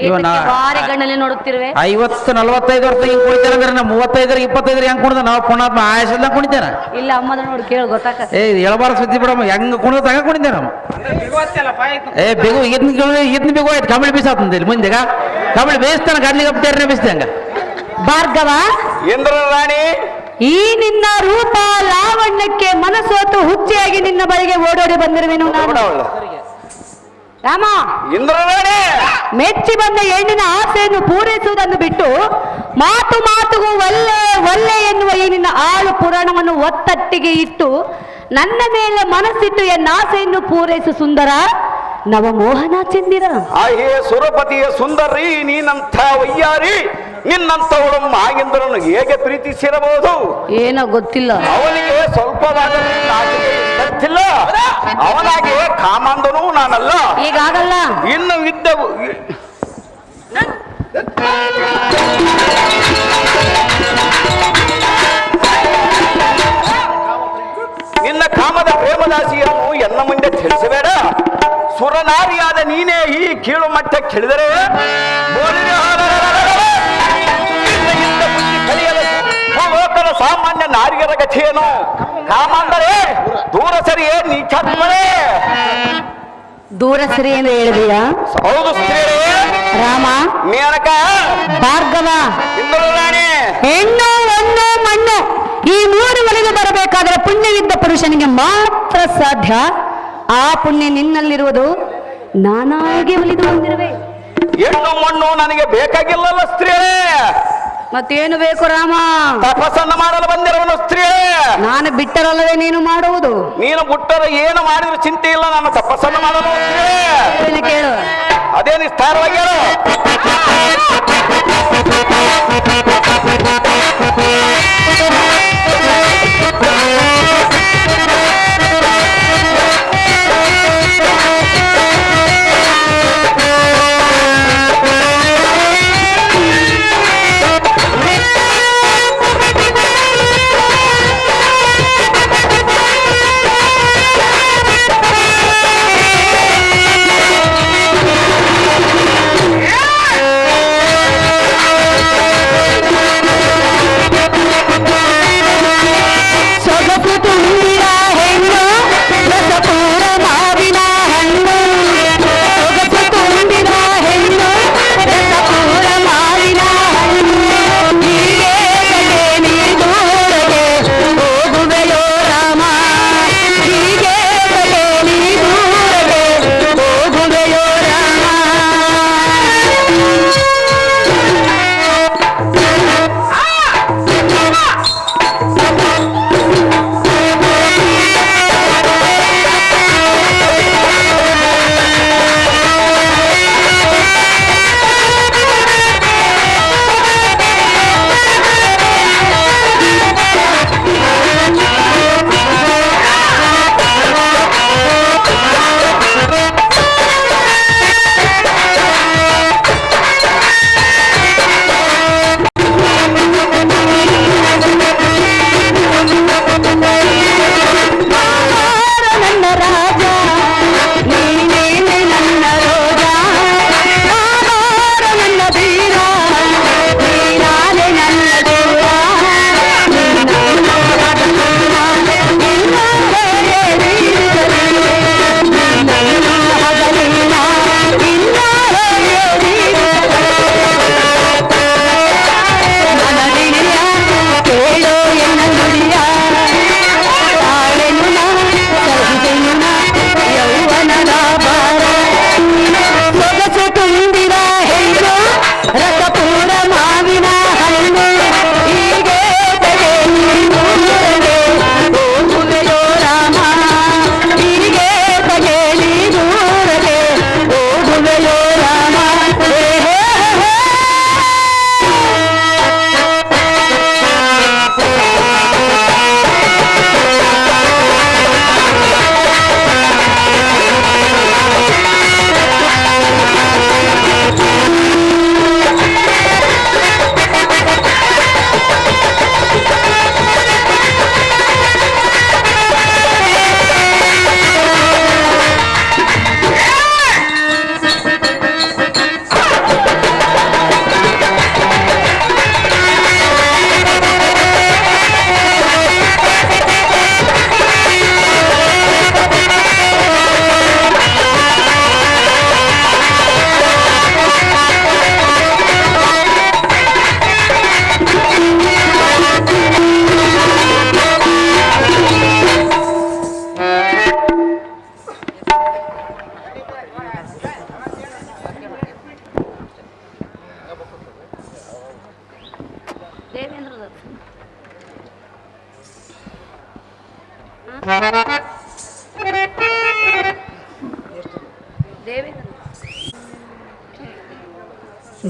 ಇವನ ಭಾರಿ ಗಣ್ಣಲ್ಲಿ ನೋಡುತ್ತಿರುವೆ 50-45 ವರ್ಷ ಹಿಂಗ್ ಕುಣಿತೇನೆ ಅಂದ್ರೆ ನಾ 35-25 ಹೆಂಗ್ ಕುಣಿದ ನಾವು ಪುಣಾತ್ಮ ಆಯಸಲ್ಲ ಕುಣಿತೇನ ಇಲ್ಲ ಅಮ್ಮದ ನೋಡಿ ಕೇಳು ಗೊತ್ತಾಕ ಎಳಬಾರ ಸುದ್ದಿ ಬಿಡಮ್ಮ ಹೆಂಗ್ ಕುಣಿದ ಹಂಗ ಕುಣಿತೇನೆ ನಮ್ಮ ಬೇಗು ಇದನ್ನ ಬೇಗು ಆಯ್ತು ಕಮಳಿ ಬೀಸಾತಂದ ಇಲ್ಲಿ ಮುಂದೆಗ ಕಮಳಿ ಬೇಯಿಸ್ತಾನ ಗಡ್ಲಿಗೆ ಬೇರೆ ಬೀಸ್ತೆ ಹಂಗ ಭಾರ್ಗವ ಇಂದ್ರ ರಾಣಿ ಈ ನಿನ್ನ ರೂಪ ಲಾವಣ್ಯಕ್ಕೆ ಮನಸೋತು ಹುಚ್ಚಿಯಾಗಿ ನಿನ್ನ ಬಳಿಗೆ ಓಡೋಡಿ ಬಂದಿರುವೆನು ನಾನು ರಾಮ ಇಂದ್ರ ರಾಣಿ ಮೆಚ್ಚಿ ಬಂದ ಹೆಣ್ಣಿನ ಆಸೆಯನ್ನು ಪೂರೈಸುವುದನ್ನು ಬಿಟ್ಟು ಮಾತು ಮಾತುಗೂ ಒಲ್ಲೆ ಒಲ್ಲೆ ಎನ್ನುವ ಈ ನಿನ್ನ ಆಳು ಪುರಾಣವನ್ನು ಒತ್ತಟ್ಟಿಗೆ ಇಟ್ಟು ನನ್ನ ಮೇಲೆ ಮನಸ್ಸಿಟ್ಟು ಎನ್ನ ಆಸೆಯನ್ನು ಪೂರೈಸು ಸುಂದರ ನವಮೋಹನ ಚಂದಿರ ಆಹೇ ಸುರಪತಿಯ ಸುಂದರಿ ನೀನಂಥ ವಯ್ಯಾರಿ ನಿನ್ನಂಥವಳು ಮಾಗಿಂದ್ರನು ಹೇಗೆ ಪ್ರೀತಿಸಿರಬಹುದು ಏನೋ ಗೊತ್ತಿಲ್ಲ ಅವನಿಗೆ ಸ್ವಲ್ಪವಾದ ಗೊತ್ತಿಲ್ಲ ಅವನಾಗಿ ಕಾಮಾಂಧನೂ ನಾನಲ್ಲ ಈಗಾಗಲ್ಲ ಇನ್ನು ಇದ್ದವು ನಿನ್ನ ಕಾಮದ ಪ್ರೇಮದಾಸಿಯನ್ನು ಎನ್ನ ಮುಂದೆ ತಿಳಿಸಬೇಡ ಸುರನಾರಿಯಾದ ನೀನೇ ಈ ಕೀಳು ಮಟ್ಟಕ್ಕಿಳಿದರೆ ಲೋಕದ ಸಾಮಾನ್ಯ ನಾರಿಯರ ಗತಿಯೇನು ಕಾಮಾಂದರೆ ದೂರ ಸರಿಯೇ ನೀಚಾತ್ಮನೇ ದೂರ ಸರಿ ಎಂದು ಹೇಳಿದೆಯಾ ಹೌದು ಸ್ತ್ರೀಯರೇ ರಾಮ ಮೇನಕ ಭಾರ್ಗವ ಇಂದ್ರ ರಾಣಿ ಹೆಣ್ಣು ಒಂದು ಮಣ್ಣು ಈ ಮೂರು ಒಳಗೆ ಬರಬೇಕಾದರೆ ಪುಣ್ಯವಿದ್ದ ಪುರುಷನಿಗೆ ಮಾತ್ರ ಸಾಧ್ಯ ಆ ಪುಣ್ಯ ನಿನ್ನಲ್ಲಿರುವುದು ನಾನಾಗೆ ಒಲಿದು ಬಂದಿರುವೆ ಹೆಣ್ಣು ಮಣ್ಣು ನನಗೆ ಬೇಕಾಗಿಲ್ಲಲ್ಲ ಸ್ತ್ರೀಯರೇ ಮತ್ತೇನು ಬೇಕು ರಾಮ ತಪಸ್ಸನ್ನ ಮಾಡಲು ಬಂದಿರುವನು ಸ್ತ್ರೀಯರೇ ನಾನು ಬಿಟ್ಟರಲ್ಲವೇ ನೀನು ಮಾಡುವುದು ನೀನು ಬಿಟ್ಟರ ಏನು ಮಾಡಿದ್ರು ಚಿಂತೆ ಇಲ್ಲ ನಾನು ತಪಸ್ಸನ್ನು ಮಾಡಲು ಹೇಳಿ ಕೇಳು ಅದೇ ನಿಸ್ತಾರವಾಗಿ ಹೇಳು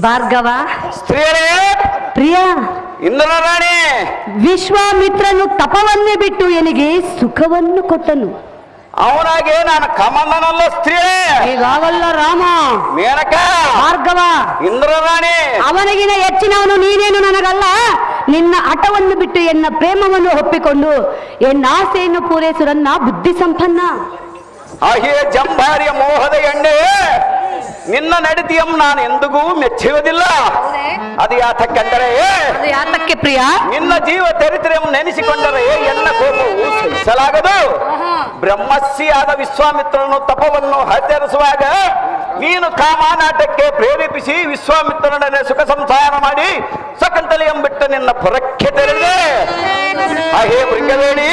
ಭಾರ್ಗವ ಸ್ತ್ರೀಯರೇ, ಪ್ರಿಯ, ಇಂದ್ರ ರಾಣಿ, ವಿಶ್ವಾಮಿತ್ರನು ತಪವನ್ನೇ ಬಿಟ್ಟು ಎನಿಗೆ ಸುಖವನ್ನು ಕೊಟ್ಟನು. ಅವನಾಗೆ ನಾನು ಕಮಂದನಲ್ಲ ಸ್ತ್ರೀಯರೇ. ಹೀಗಾಗಲ್ಲ ರಾಮ. ಮೇನಕ, ಭಾರ್ಗವ, ಇಂದ್ರ ರಾಣಿ, ಅವನಿಗಿನ ಹೆಚ್ಚಿನವನು ನೀನೇನು ನನಗಲ್ಲ. ನಿನ್ನ ಹಠವನ್ನು ಬಿಟ್ಟು ಎನ್ನ ಪ್ರೇಮವನ್ನು ಒಪ್ಪಿಕೊಂಡು ಎನ್ನ ಆಸೆಯನ್ನು ಪೂರೈಸುರನ್ನ ಬುದ್ಧಿ ಸಂಪನ್ನ. ಅಹೇ ಜಂಭಾರಿಯ ಮೋಹದ ಎಣ್ಣೆ, ನಿನ್ನ ನಡತೆಯಂ ನಾನು ಎಂದಿಗೂ ಮೆಚ್ಚುವುದಿಲ್ಲ. ಅದು ಯಾತಕ್ಕೆಂದರೆ ಯಾತಕ್ಕೆ ಪ್ರಿಯ? ನಿನ್ನ ಜೀವ ಚರಿತ್ರೆಯಂ ನೆನೆಸಿಕೊಂಡರೆ ಎನ್ನ ಕೋಪವು ಸಹಿಸಲಾಗದು. ಬ್ರಹ್ಮಸ್ಸಿಯಾದ ವಿಶ್ವಾಮಿತ್ರನು ತಪವನ್ನು ಆಚರಿಸುವಾಗ ನೀನು ಕಾಮಾನಾಟಕ್ಕೆ ಪ್ರೇರೇಪಿಸಿ ವಿಶ್ವಾಮಿತ್ರನೊಡನೆ ಸುಖ ಸಂಸಾರ ಮಾಡಿ ಸಕಂತಲಿ ಎಂಬಿಟ್ಟು ನಿನ್ನ ಪುರಕ್ಕೆ ತೆರೆದೆ. ಅಹೇ ಮೃಗವೇಣಿ,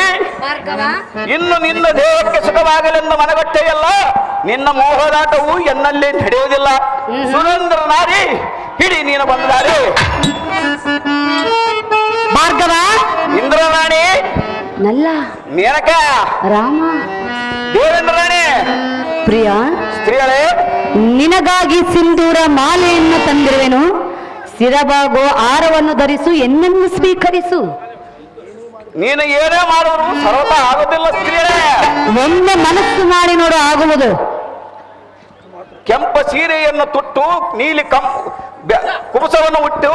ಇನ್ನು ನಿನ್ನ ದೇಹಕ್ಕೆ ಸುಖವಾಗಲೆಂದು ಮನಗಟ್ಟೆಯಲ್ಲ, ನಿನ್ನ ಮೋಹದಾಟವು ಎನ್ನಲ್ಲಿ ನಡೆಯುವುದಿಲ್ಲ. ಸುರೇಂದ್ರ ನಾರಿ, ಹಿಡಿ ನೀನು ಬಂದಾರೆ. ಭಾರ್ಗವ, ಇಂದ್ರ ರಾಣಿ, ನಲ್ಲ ಮೇನಕ, ರಾಮ, ದೇವೇಂದ್ರ ರಾಣಿ, ಪ್ರಿಯ, ಸ್ತ್ರೀಗಳೇ, ನಿನಗಾಗಿ ಸಿಂಧೂರ ಮಾಲೆಯನ್ನು ತಂದಿರುವೆನು. ಸಿರಬಾಗೋ ಹಾರವನ್ನು ಧರಿಸು, ಎನ್ನನ್ನು ಸ್ವೀಕರಿಸು. ನೀನು ಏನೇ ಮಾಡುವುದು ಸರ್ವತ ಆಗುತ್ತಿಲ್ಲ ಸ್ತ್ರೀಯರೇ. ಒಮ್ಮೆ ಮನಸ್ಸು ಮಾಡಿ ನೋಡು, ಆಗುವುದು. ಕೆಂಪ ಸೀರೆಯನ್ನು ತುಟ್ಟು ನೀಲಿ ಕುಬುಸವನ್ನು ಹುಟ್ಟು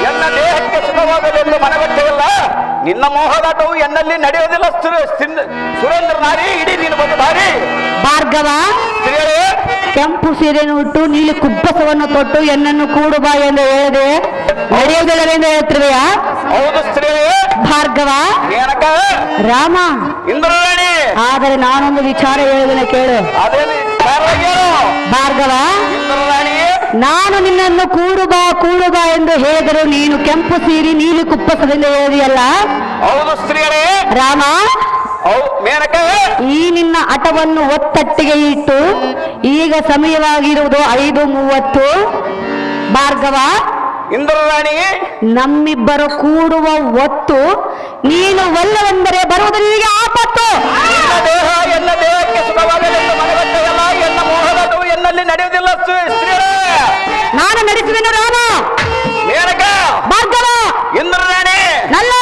ಎನ್ನ ದೇಹಕ್ಕೆ ಸುಖವಾಗಲೆಂದು ಮನಗಟ್ಟೆಯಲ್ಲ, ನಿನ್ನ ಮೋಹದಾಟವು ಎನ್ನಲ್ಲಿ ನಡೆಯುವುದಿಲ್ಲ. ಸುರೇಂದ್ರ ನಾರಿ, ಇಡೀ ನೀನು ಬಂದ ದಾರಿ. ಭಾರ್ಗವ, ಸ್ತ್ರೀಯರೇ, ಕೆಂಪು ಸೀರೆಯನ್ನು ಉಟ್ಟು ನೀಲಿ ಕುಬ್ಬಸವನ್ನು ತೊಟ್ಟು ಎನ್ನನ್ನು ಕೂಡು ಬಾ ಎಂದು ಹೇಳಿದೆ, ನಡೆಯುವುದಿಲ್ಲವೆಂದು ಹೇಳ್ತಿರುವೆಯಾ? ಹೌದು ಸ್ತ್ರೀಯರೇ. ಭಾರ್ಗವ, ಮೇನಕ, ರಾಮ, ಇಂದ್ರ ರಾಣಿ, ಆದರೆ ನಾನೊಂದು ವಿಚಾರ ಹೇಳುವುದನ್ನು ಕೇಳು. ಅದೇನು ಭಾರ್ಗವ, ಇಂದ್ರ ರಾಣಿ, ನಾನು ನಿನ್ನನ್ನು ಕೂಡು ಬಾ ಎಂದು ಹೇಳಿದರು, ನೀನು ಕೆಂಪು ಸೀರೆ ನೀಲಿ ಕುಪ್ಪಸದಿಂದ ಹೇಳಿದೆಯಲ್ಲ. ಹೌದು ಸ್ತ್ರೀಯರೇ. ರಾಮ, ಮೇನಕ, ಈ ನಿನ್ನ ಹಠವನ್ನು ಒತ್ತಟ್ಟಿಗೆ ಇಟ್ಟು ಈಗ ಸಮಯವಾಗಿರುವುದು 5:30. ಭಾರ್ಗವ, ಇಂದ್ರ ರಾಣಿ, ನಮ್ಮಿಬ್ಬರು ಕೂಡುವ ಹೊತ್ತು ನೀನು ಒಲ್ಲವೆಂದರೆ ಬರುವುದು ನಿನಗೆ ಆಪತ್ತು. ಎಲ್ಲ ದೇಹಕ್ಕೆ ಸುಖವಾಗಲೆಂದು ಮನಗಟ್ಟೆಯಲ್ಲ, ಎನ್ನ ಮೋಹದಾಟವು ಎನ್ನಲ್ಲಿ ನಡೆಯುವುದಿಲ್ಲ ಸ್ತ್ರೀಯರೇ. ನಾನು ನಡೆಸುವೆನು ರಾಮ. ಮೇನಕ, ಭಾರ್ಗವ, ಇಂದ್ರ ರಾಣಿ, ನಲ್ಲ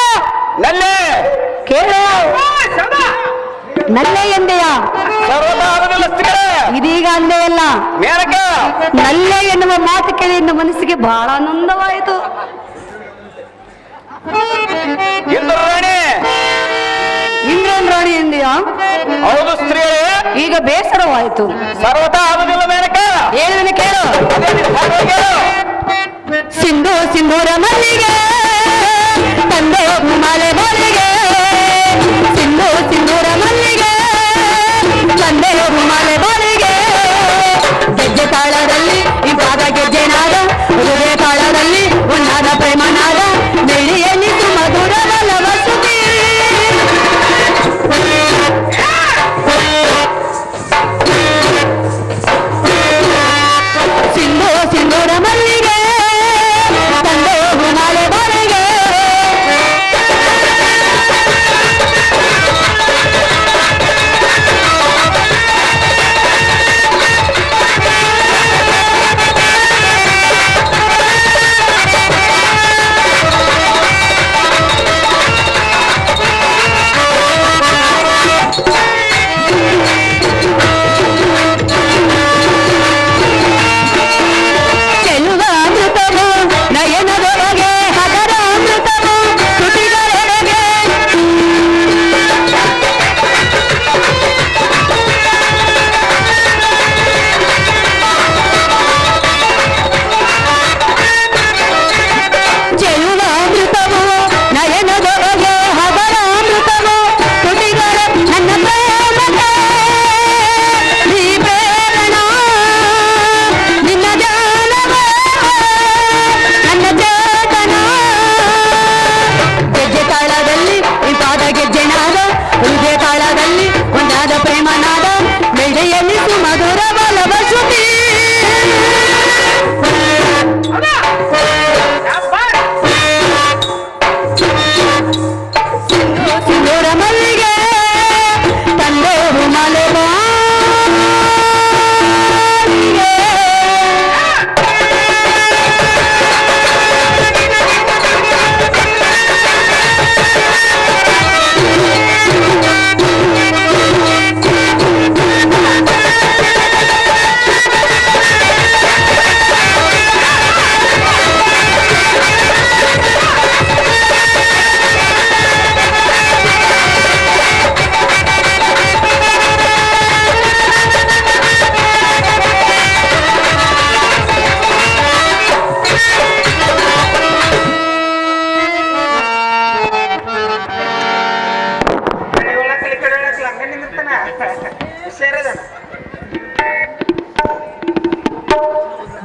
ನಲ್ಲೆ ಕೇಳು, ನಲ್ಲೆ ಎಂದೆಯ ಸರ್ವತ ಆಗುದಿಲ್ಲ ಸ್ತ್ರೀಯರೇ. ಇದೀಗ ಅಂದೆಯಲ್ಲ. ಮೇನಕ, ನಲ್ಲೆ ಎನ್ನುವ ಮಾತು ಕೇಳಿ ನನ್ನ ಮನಸ್ಸಿಗೆ ಬಹಳ ಆನಂದವಾಯಿತು. ಇಂದ್ರ ರಾಣಿ, ಇಂದ್ರನ್ ರಾಣಿ ಎಂದೆಯ? ಹೌದು ಸ್ತ್ರೀಯರೇ. ಈಗ ಬೇಸರವಾಯಿತು. ಸರ್ವತ ಆಗುದಿಲ್ಲ ಮೇನಕ. ಹೇಳುವೆನು ಕೇಳು. ಅದೇ ನೀನು ಹಾಗೆ ಹೇಳು. ಸಿಂಧು ಸಿಂಧೂರ ಮಲ್ಲಿಗೆ ತಂದೆ ಮಾಲೆ ಬಾಲಿಗೆ, ಸಿಂಧು ಸಿಂಧೂರ ಮಲ್ಲಿಗೆ ತಂದೆ ಮಾಲೆ ಬಾಲಿಗೆ, ಗೆಜ್ಜೆ ತಾಳದಲ್ಲಿ ಇಂಪಾದ ಗೆಜ್ಜೆ ನಾದ, ಉದುರೆ ತಾಳದಲ್ಲಿ ಉನ್ನಾದ ಪ್ರೇಮನಾದ, ಬೆಳ್ಳಿಯಲ್ಲಿ ಸುಮಧುರ ಬಲವ ಸುದ್ದಿ. ಸಿಂಧು ಸಿಂಧೂರ ಮಲ್ಲಿಗೆ ತಂದೆ ಮಾಲೆ ಬಾಲಿಗೆ,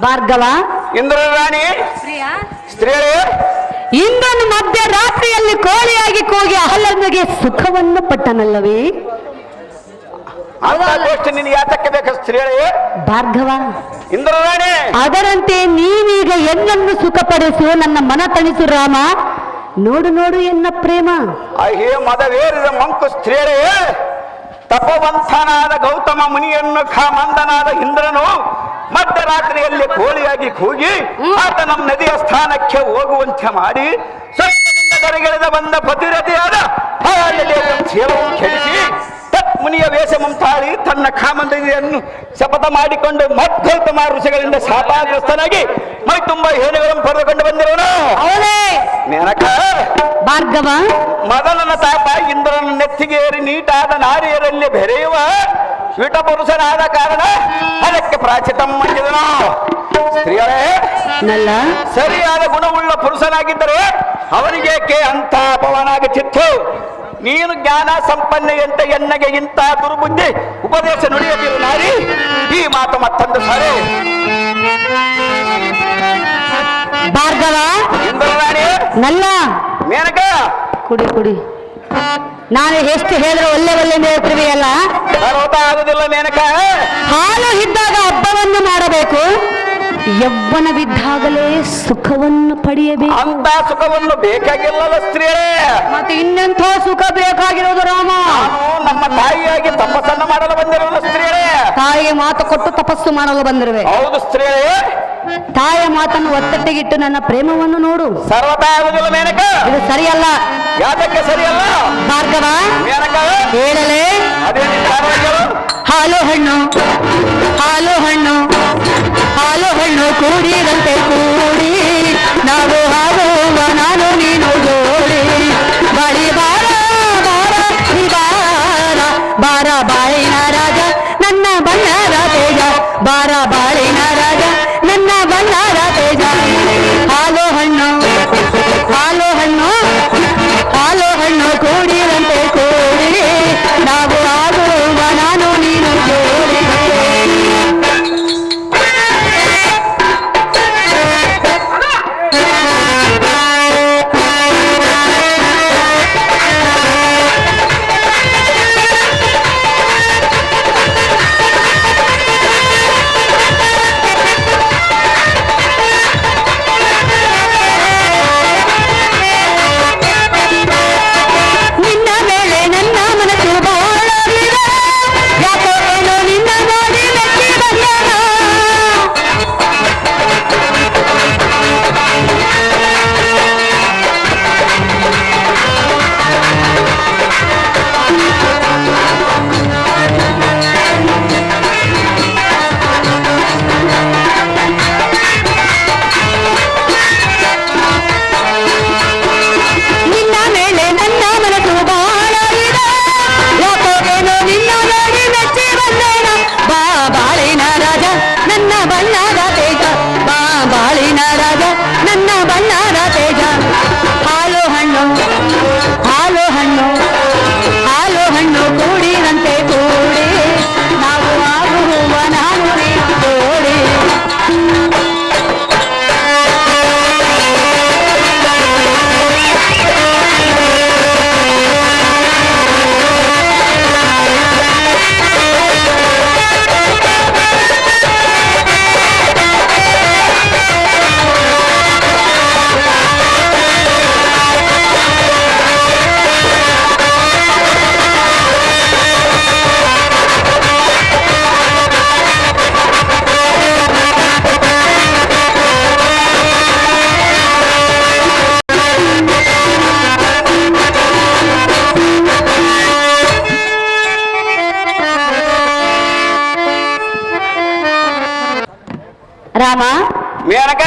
ಭಾರ್ಗವ, ಇಂದ್ರರಾಣಿ ಸ್ತ್ರೀಯರೇ, ಇಂದ್ರನು ಮಧ್ಯರಾತ್ರಿಯಲ್ಲಿ ಕೋಳಿಯಾಗಿ ಕೂಗಿ ಅಹಲ್ಯನಿಗೆ ಸುಖವನ್ನು ಪಟ್ಟನಲ್ಲವೇ? ಅಂತ ಗೋಷ್ಠಿ ನಿನಗೆ ಯಾತಕ್ಕೆ ಬೇಕು ಸ್ತ್ರೀಯರೇ? ಭಾರ್ಗವ, ಇಂದ್ರರಾಣಿ, ಅದರಂತೆ ನೀನೀಗ ಎನ್ನನ್ನು ಸುಖಪಡಿಸು, ನನ್ನ ಮನ ತಣಿಸು ರಾಮ. ನೋಡು ನೋಡು ಎನ್ನ ಪ್ರೇಮ. ಅಹೇ ಮದವೇರಿದ ಮಂಕು ಸ್ತ್ರೀಯರೇ, ತಪವಂತನಾದ ಗೌತಮ ಮುನಿಯನ್ನು ಮಂದನಾದ ಇಂದ್ರನು ಮಧ್ಯರಾತ್ರಿಯಲ್ಲಿ ಕೋಳಿಯಾಗಿ ಕೂಗಿ ಆತ ನಮ್ಮ ನದಿಯ ಸ್ಥಾನಕ್ಕೆ ಹೋಗುವಂತೆ ಮಾಡಿ ಸ್ವರ್ಗದಿಂದ ಕರೆಗೆಳೆದ ಬಂದ ಪತಿರತೆಯಾದ ಸೇವವನ್ನು ಕೆಡಿಸಿ ಮುನಿಯ ವೇಷಮಂ ತಾಳಿ ತನ್ನ ಕಾಮಂದಿಯನ್ನು ಶಪಥ ಮಾಡಿಕೊಂಡು ಮದ್ಗೌತಮ ಋಷಿಗಳಿಂದ ಶಾಪಾಗ್ರಸ್ತನಾಗಿ ಮೈ ತುಂಬ ಹೇನುಗಳನ್ನು ಪಡೆದುಕೊಂಡು ಬಂದಿರೋನು ಅವನೇ ಮೇನಕ. ಭಾರ್ಗವ, ಮದನನ ತಾಪ ಇಂದ್ರನ ನೆತ್ತಿಗೆ ಏರಿ ನೀಟಾದ ನಾರಿಯರಲ್ಲಿ ಬೆರೆಯುವ ಶ್ವೇತ ಪುರುಷನಾದ ಕಾರಣ ಅದಕ್ಕೆ ಪ್ರಾಚಿತಂ ಮಂಡಿದನು. ಸ್ತ್ರೀಯರೇ, ನಲ್ಲ ಸರಿಯಾದ ಗುಣವುಳ್ಳ ಪುರುಷನಾಗಿದ್ದರೆ ಅವನಿಗೇಕೆ ಅಂತ ಅಪವನಾಗುತ್ತಿತ್ತು? ನೀನು ಜ್ಞಾನ ಸಂಪನ್ನೆಯಂತೆ ಎನ್ನಗೆ ಇಂಥ ದುರ್ಬುದ್ಧಿ ಉಪದೇಶ ನುಡಿಯದಿರು ನಾರಿ. ಈ ಮಾತು ಮತ್ತೊಂದು ಸಾರಿ. ಭಾರ್ಗವ, ಇಂದ್ರರಾಣಿ, ನಲ್ಲ ಮೇನಕ, ಕುಡಿ ಕುಡಿ. ನಾನು ಎಷ್ಟು ಹೇಳಿದ್ರೆ ಒಳ್ಳೆ ಒಳ್ಳೆ ಹೇಳ್ತೀವಿಯಲ್ಲ. ಸರ್ವತ ಆಗುದಿಲ್ಲ ಮೇನಕ. ಹಾಲು ಇದ್ದಾಗ ಹಬ್ಬವನ್ನು ಮಾಡಬೇಕು, ಯೌವನವಿದ್ದಾಗಲೇ ಸುಖವನ್ನು ಪಡೆಯಬೇಕು. ಅಂತ ಸುಖವನ್ನು ಬೇಕಾಗಿಲ್ಲಲ್ಲ ಸ್ತ್ರೀಯರೇ. ಮತ್ತೆ ಇನ್ನೆಂಥ ಸುಖ ಬೇಕಾಗಿರೋದು ರಾಮ? ನಾನು ನಮ್ಮ ತಾಯಿಯಾಗಿ ತಪಸ್ಸನ್ನು ಮಾಡಲು ಬಂದಿರೋಲ್ಲ ಸ್ತ್ರೀಯರೇ. ತಾಯಿಗೆ ಮಾತು ಕೊಟ್ಟು ತಪಸ್ಸು ಮಾಡಲು ಬಂದಿರುವೆ. ಹೌದು ಸ್ತ್ರೀಯರೇ. ತಾಯಿಯ ಮಾತನ್ನು ಒತ್ತಟ್ಟಿಗಿಟ್ಟು ನನ್ನ ಪ್ರೇಮವನ್ನು ನೋಡು. ಸರ್ವತ ಆಗುದಿಲ್ಲ ಮೇನಕ. ಇದು ಸರಿಯಲ್ಲ. ಯಾತಕ್ಕೆ ಸರಿಯಲ್ಲ? ಭಾರ್ಗವ, ಮೇನಕ, ಹೇಳಲೇ. ಅದೇನು ಕಾರಣಗಳು? ಹಾಲು ಹಣ್ಣು, ಹಾಲು ಹಣ್ಣು, ಹಾಲು ಹಣ್ಣು ಕೂಡಿದಂತೆ ಕೂಡಿ ನಾವು ಆಗುವ ನಾನು ನೀನು ಜೋಡಿ. ಬಳಿ ಬಾರ ಬಾರ ನೀ ಬಾರ ಬಾರ ಬಾಳಿನ ರಾಜ ನನ್ನ ಬಣ್ಣದ ತೇಜ. ಬಾರ ಬಾಳಿನ ರಾಜ ನನ್ನ ಬಣ್ಣದ ತೇಜ. ಹಾಲು ಹಣ್ಣು, ಹಾಲು ಹಣ್ಣು, ಹಾಲು ಹಣ್ಣು ಕೂಡಿದಂತೆ ಕೂಡಿ ನಾವು ಆಗುವ ನಾನು ನೀನು ಜೋಡಿ. ನಿನ್ನ ಮೇಲೆ ನನ್ನ ಮನಸ್ಸು ಬಾಳಲಿದೆ, ಯಾಕೋ ಏನೋ ನಿನ್ನ ನೋಡಿ ಮೆಚ್ಚಿ ಬಂದನ. ನಿನ್ನ ಮೇಲೆ ನನ್ನ ಮನಸ್ಸು ಬಾಳಲಿದೆ, ಯಾಕೋ ಏನೋ ನಿನ್ನ ನೋಡಿ ಮೆಚ್ಚಿ ಬಂದೇನ. ಬಾ ಬಾಳಿನ ರಾಜ ನನ್ನ ಬಣ್ಣದ ತೇಜ. ಬಾ ಬಾಳಿನ ರಾಜ ನನ್ನ ಬಣ್ಣದ ತೇಜ. ಹಾಲು ಹಣ್ಣು, ಹಾಲು ಹಣ್ಣು, ಹಾಲು ಹಣ್ಣು ಕೂಡಿದಂತೆ ಕೂಡಿ ನಾವು ಆಗುವ ನಾನು ನೀನು ಜೋಡಿ. ರಾಮ, ಮೇನಕ,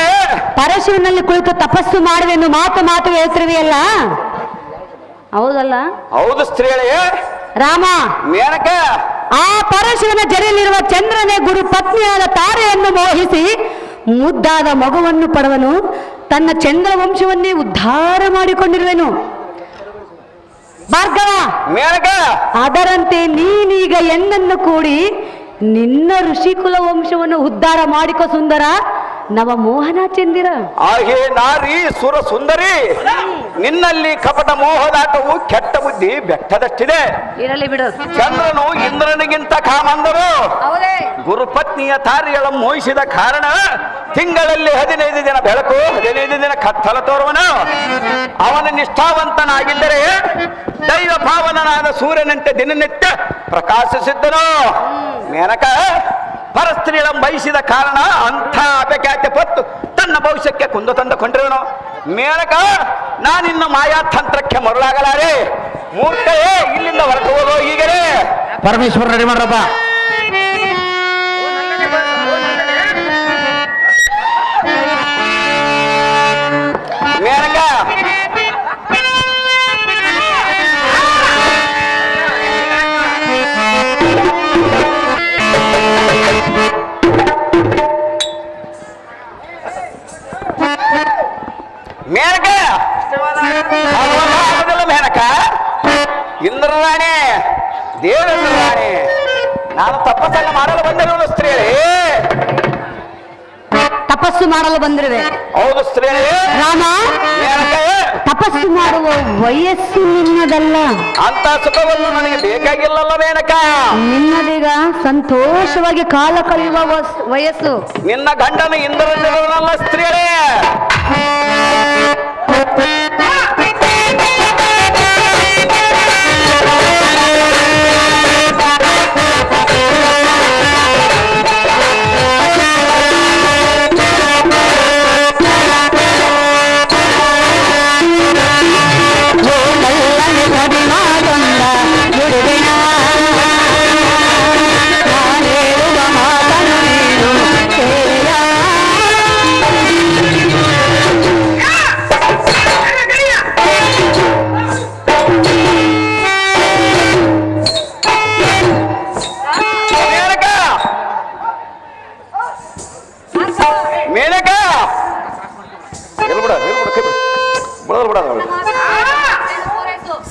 ಪರಶುವಿನಲ್ಲಿ ಕುಳಿತು ತಪಸ್ಸು ಮಾಡುವೆಂದು ಮಾತು ಮಾತು ಹೇಳ್ತಿರುವೆಯಲ್ಲ, ಹೌದಲ್ಲ? ಹೌದು ಸ್ತ್ರೀಯರೇ. ರಾಮ, ಮೇನಕ, ಆ ಪರಶುವಿನ ಜಡೆಯಲ್ಲಿರುವ ಚಂದ್ರನೇ ಗುರು ಪತ್ನಿಯಾದ ತಾರೆಯನ್ನು ಮೋಹಿಸಿ ಮುದ್ದಾದ ಮಗುವನ್ನು ಪಡೆವನು ತನ್ನ ಚಂದ್ರ ವಂಶವನ್ನೇ ಉದ್ಧಾರ ಮಾಡಿಕೊಂಡಿರುವೆನು. ಭಾರ್ಗವ, ಮೇನಕ, ಅದರಂತೆ ನೀನೀಗ ಎನ್ನನ್ನು ಕೂಡಿ ನಿನ್ನ ಋಷಿಕುಲ ವಂಶವನ್ನು ಉದ್ಧಾರ ಮಾಡಿಕೊ ಸುಂದರ. ನವ ಮೋಹನ ಚಂದಿರ. ಆಹೇ ನಾರಿ ಸುರ ಸುಂದರಿ, ನಿನ್ನಲ್ಲಿ ಕಪಟ ಮೋಹದಾಟವು ಕೆಟ್ಟ ಬುದ್ಧಿ ಬೆಟ್ಟದಷ್ಟಿದೆ. ಇರಲಿ ಬಿಡು. ಚಂದ್ರನು ಇಂದ್ರನಿಗಿಂತ ಕಾಮಂದರು. ಹೌದೇ? ಗುರುಪತ್ನಿಯ ತಾರಿಗಳ ಮೋಹಿಸಿದ ಕಾರಣ ತಿಂಗಳಲ್ಲಿ 15 ದಿನ ಬೆಳಕು 15 ದಿನ ಕತ್ತಲ ತೋರುವನು. ಅವನ ನಿಷ್ಠಾವಂತನಾಗಿದ್ದರೆ ದೈವ ಪಾವನನಾದ ಸೂರ್ಯನಂತೆ ದಿನನಿತ್ಯ ಪ್ರಕಾಶಿಸಿದ್ದನು. ಮೇನಕ ಪರಸ್ತ್ರೀಗಳ ಬಯಸಿದ ಕಾರಣ ಅಂಥ ಅಪಖ್ಯಾತಿ ಪತ್ತು ತನ್ನ ಭವಿಷ್ಯಕ್ಕೆ ಕುಂದು ತಂದುಕೊಂಡಿರುವನು. ಮೇನಕ ನಾನಿನ್ನ ಮಾಯಾತಂತ್ರಕ್ಕೆ ಮರುಳಾಗಲಾರೆ. ಮೂರ್ಖಯೇ, ಇಲ್ಲಿಂದ ಹೊರಟು ಹೋಗೋ ಈಗಲೇ. ಪರಮೇಶ್ವರ ರೆಡಿ ಮಾಡ್ರಪ್ಪ. ಮೇನಕ ಮೇನಕ ಆಗೋದಿಲ್ಲ. ಮೇನಕ ಇಂದ್ರರಾಣಿ, ದೇವೇಂದ್ರ ರಾಣಿ, ನಾನು ತಪಸ್ಸನ್ನು ಮಾಡಲು ಬಂದಿರುವುದು ಸ್ತ್ರೀ. ತಪಸ್ಸು ಮಾಡಲು ಬಂದಿರುವೆ. ಹೌದು ಸ್ತ್ರೀ. ರಾಮ, ಮೇನಕ ತಪಸ್ಸು ಮಾಡುವ ವಯಸ್ಸು ನಿನ್ನದಲ್ಲ. ಅಂತ ಸುಖವನ್ನು ನನಗೆ ಬೇಕಾಗಿಲ್ಲಲ್ಲ ಮೇನಕ. ನಿನ್ನದೀಗ ಸಂತೋಷವಾಗಿ ಕಾಲ ಕಳೆಯುವ ವಯಸ್ಸು. ನಿನ್ನ ಗಂಡನ ಇಂದ್ರನಿರುವನಲ್ಲ ಸ್ತ್ರೀಯರೇ. ಮೇನಕ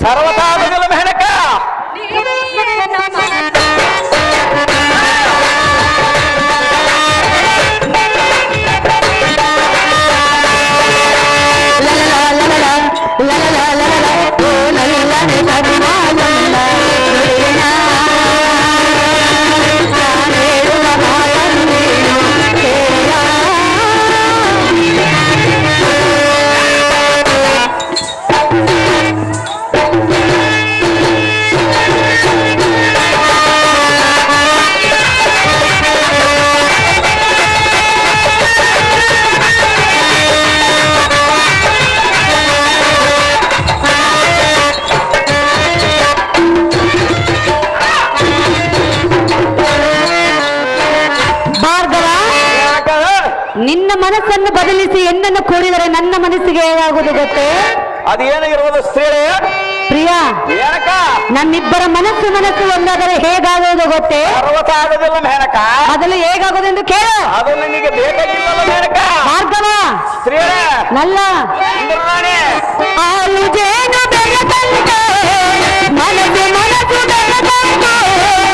ಸರ್ವತಾಗದಿಲ್ಲ ಮೇನಕ. ನಿನ್ನ ಮನಸ್ಸನ್ನು ಬದಲಿಸಿ ಎಂದನ್ನು ಕೋರಿದರೆ ನನ್ನ ಮನಸ್ಸಿಗೆ ಹೇಗಾಗುವುದು ಗೊತ್ತೇ? ಅದೇನಾಗಿರ್ಬೋದು ಸ್ತ್ರೀ? ಪ್ರಿಯ, ನನ್ನಿಬ್ಬರ ಮನಸ್ಸು ಒಂದಾದರೆ ಹೇಗಾಗುವುದು ಗೊತ್ತೇ? ಆಗೋದಿಲ್ಲ ಮೇನಕ. ಅದನ್ನು ಹೇಗಾಗುವುದೆಂದು ಕೇಳು. ಅದು ನಿನಗೆ ಬೇಕಾಗಿಲ್ಲ ಮೇನಕ. ಭಾರ್ಗವ, ಸ್ತ್ರೀ ನಲ್ಲ ಹಾಲು ಜೇನು ಬೆರೆತಂತೆ ಮನಸ್ಸು ಬೆರೆತಂತೆ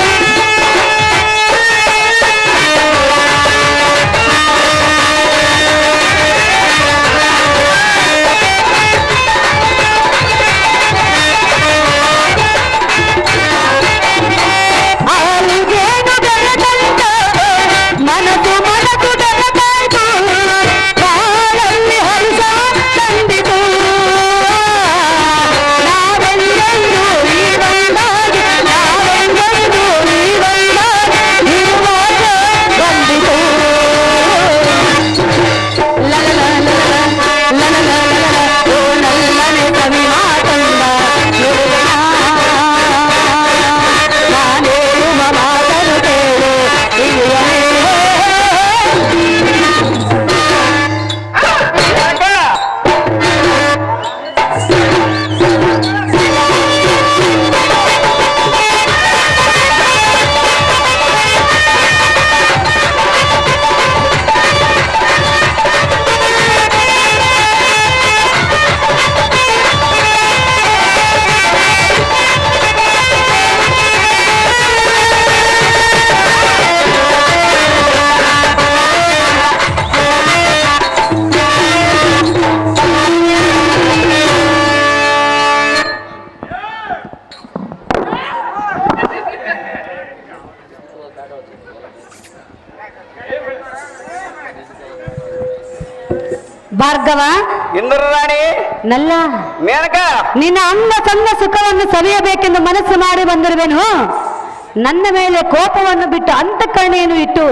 ನಾವೆಲ್ಲರೂ ಈ ಬಂದ ಭಾರ್ಗವ ಇಂದ್ರ ರಾಣಿ ನಲ್ಲ ಮೇನಕ ನಿನ್ನ ಅಂಗ ಸಂಗ ಸುಖವನ್ನು ಸವಿಯಬೇಕೆಂದು ಮನಸ್ಸು ಮಾಡಿ ಬಂದಿರುವೆನು. ನನ್ನ ಮೇಲೆ ಕೋಪವನ್ನು ಬಿಟ್ಟು ಅಂತಃಕರಣೆಯನ್ನು ಇಟ್ಟು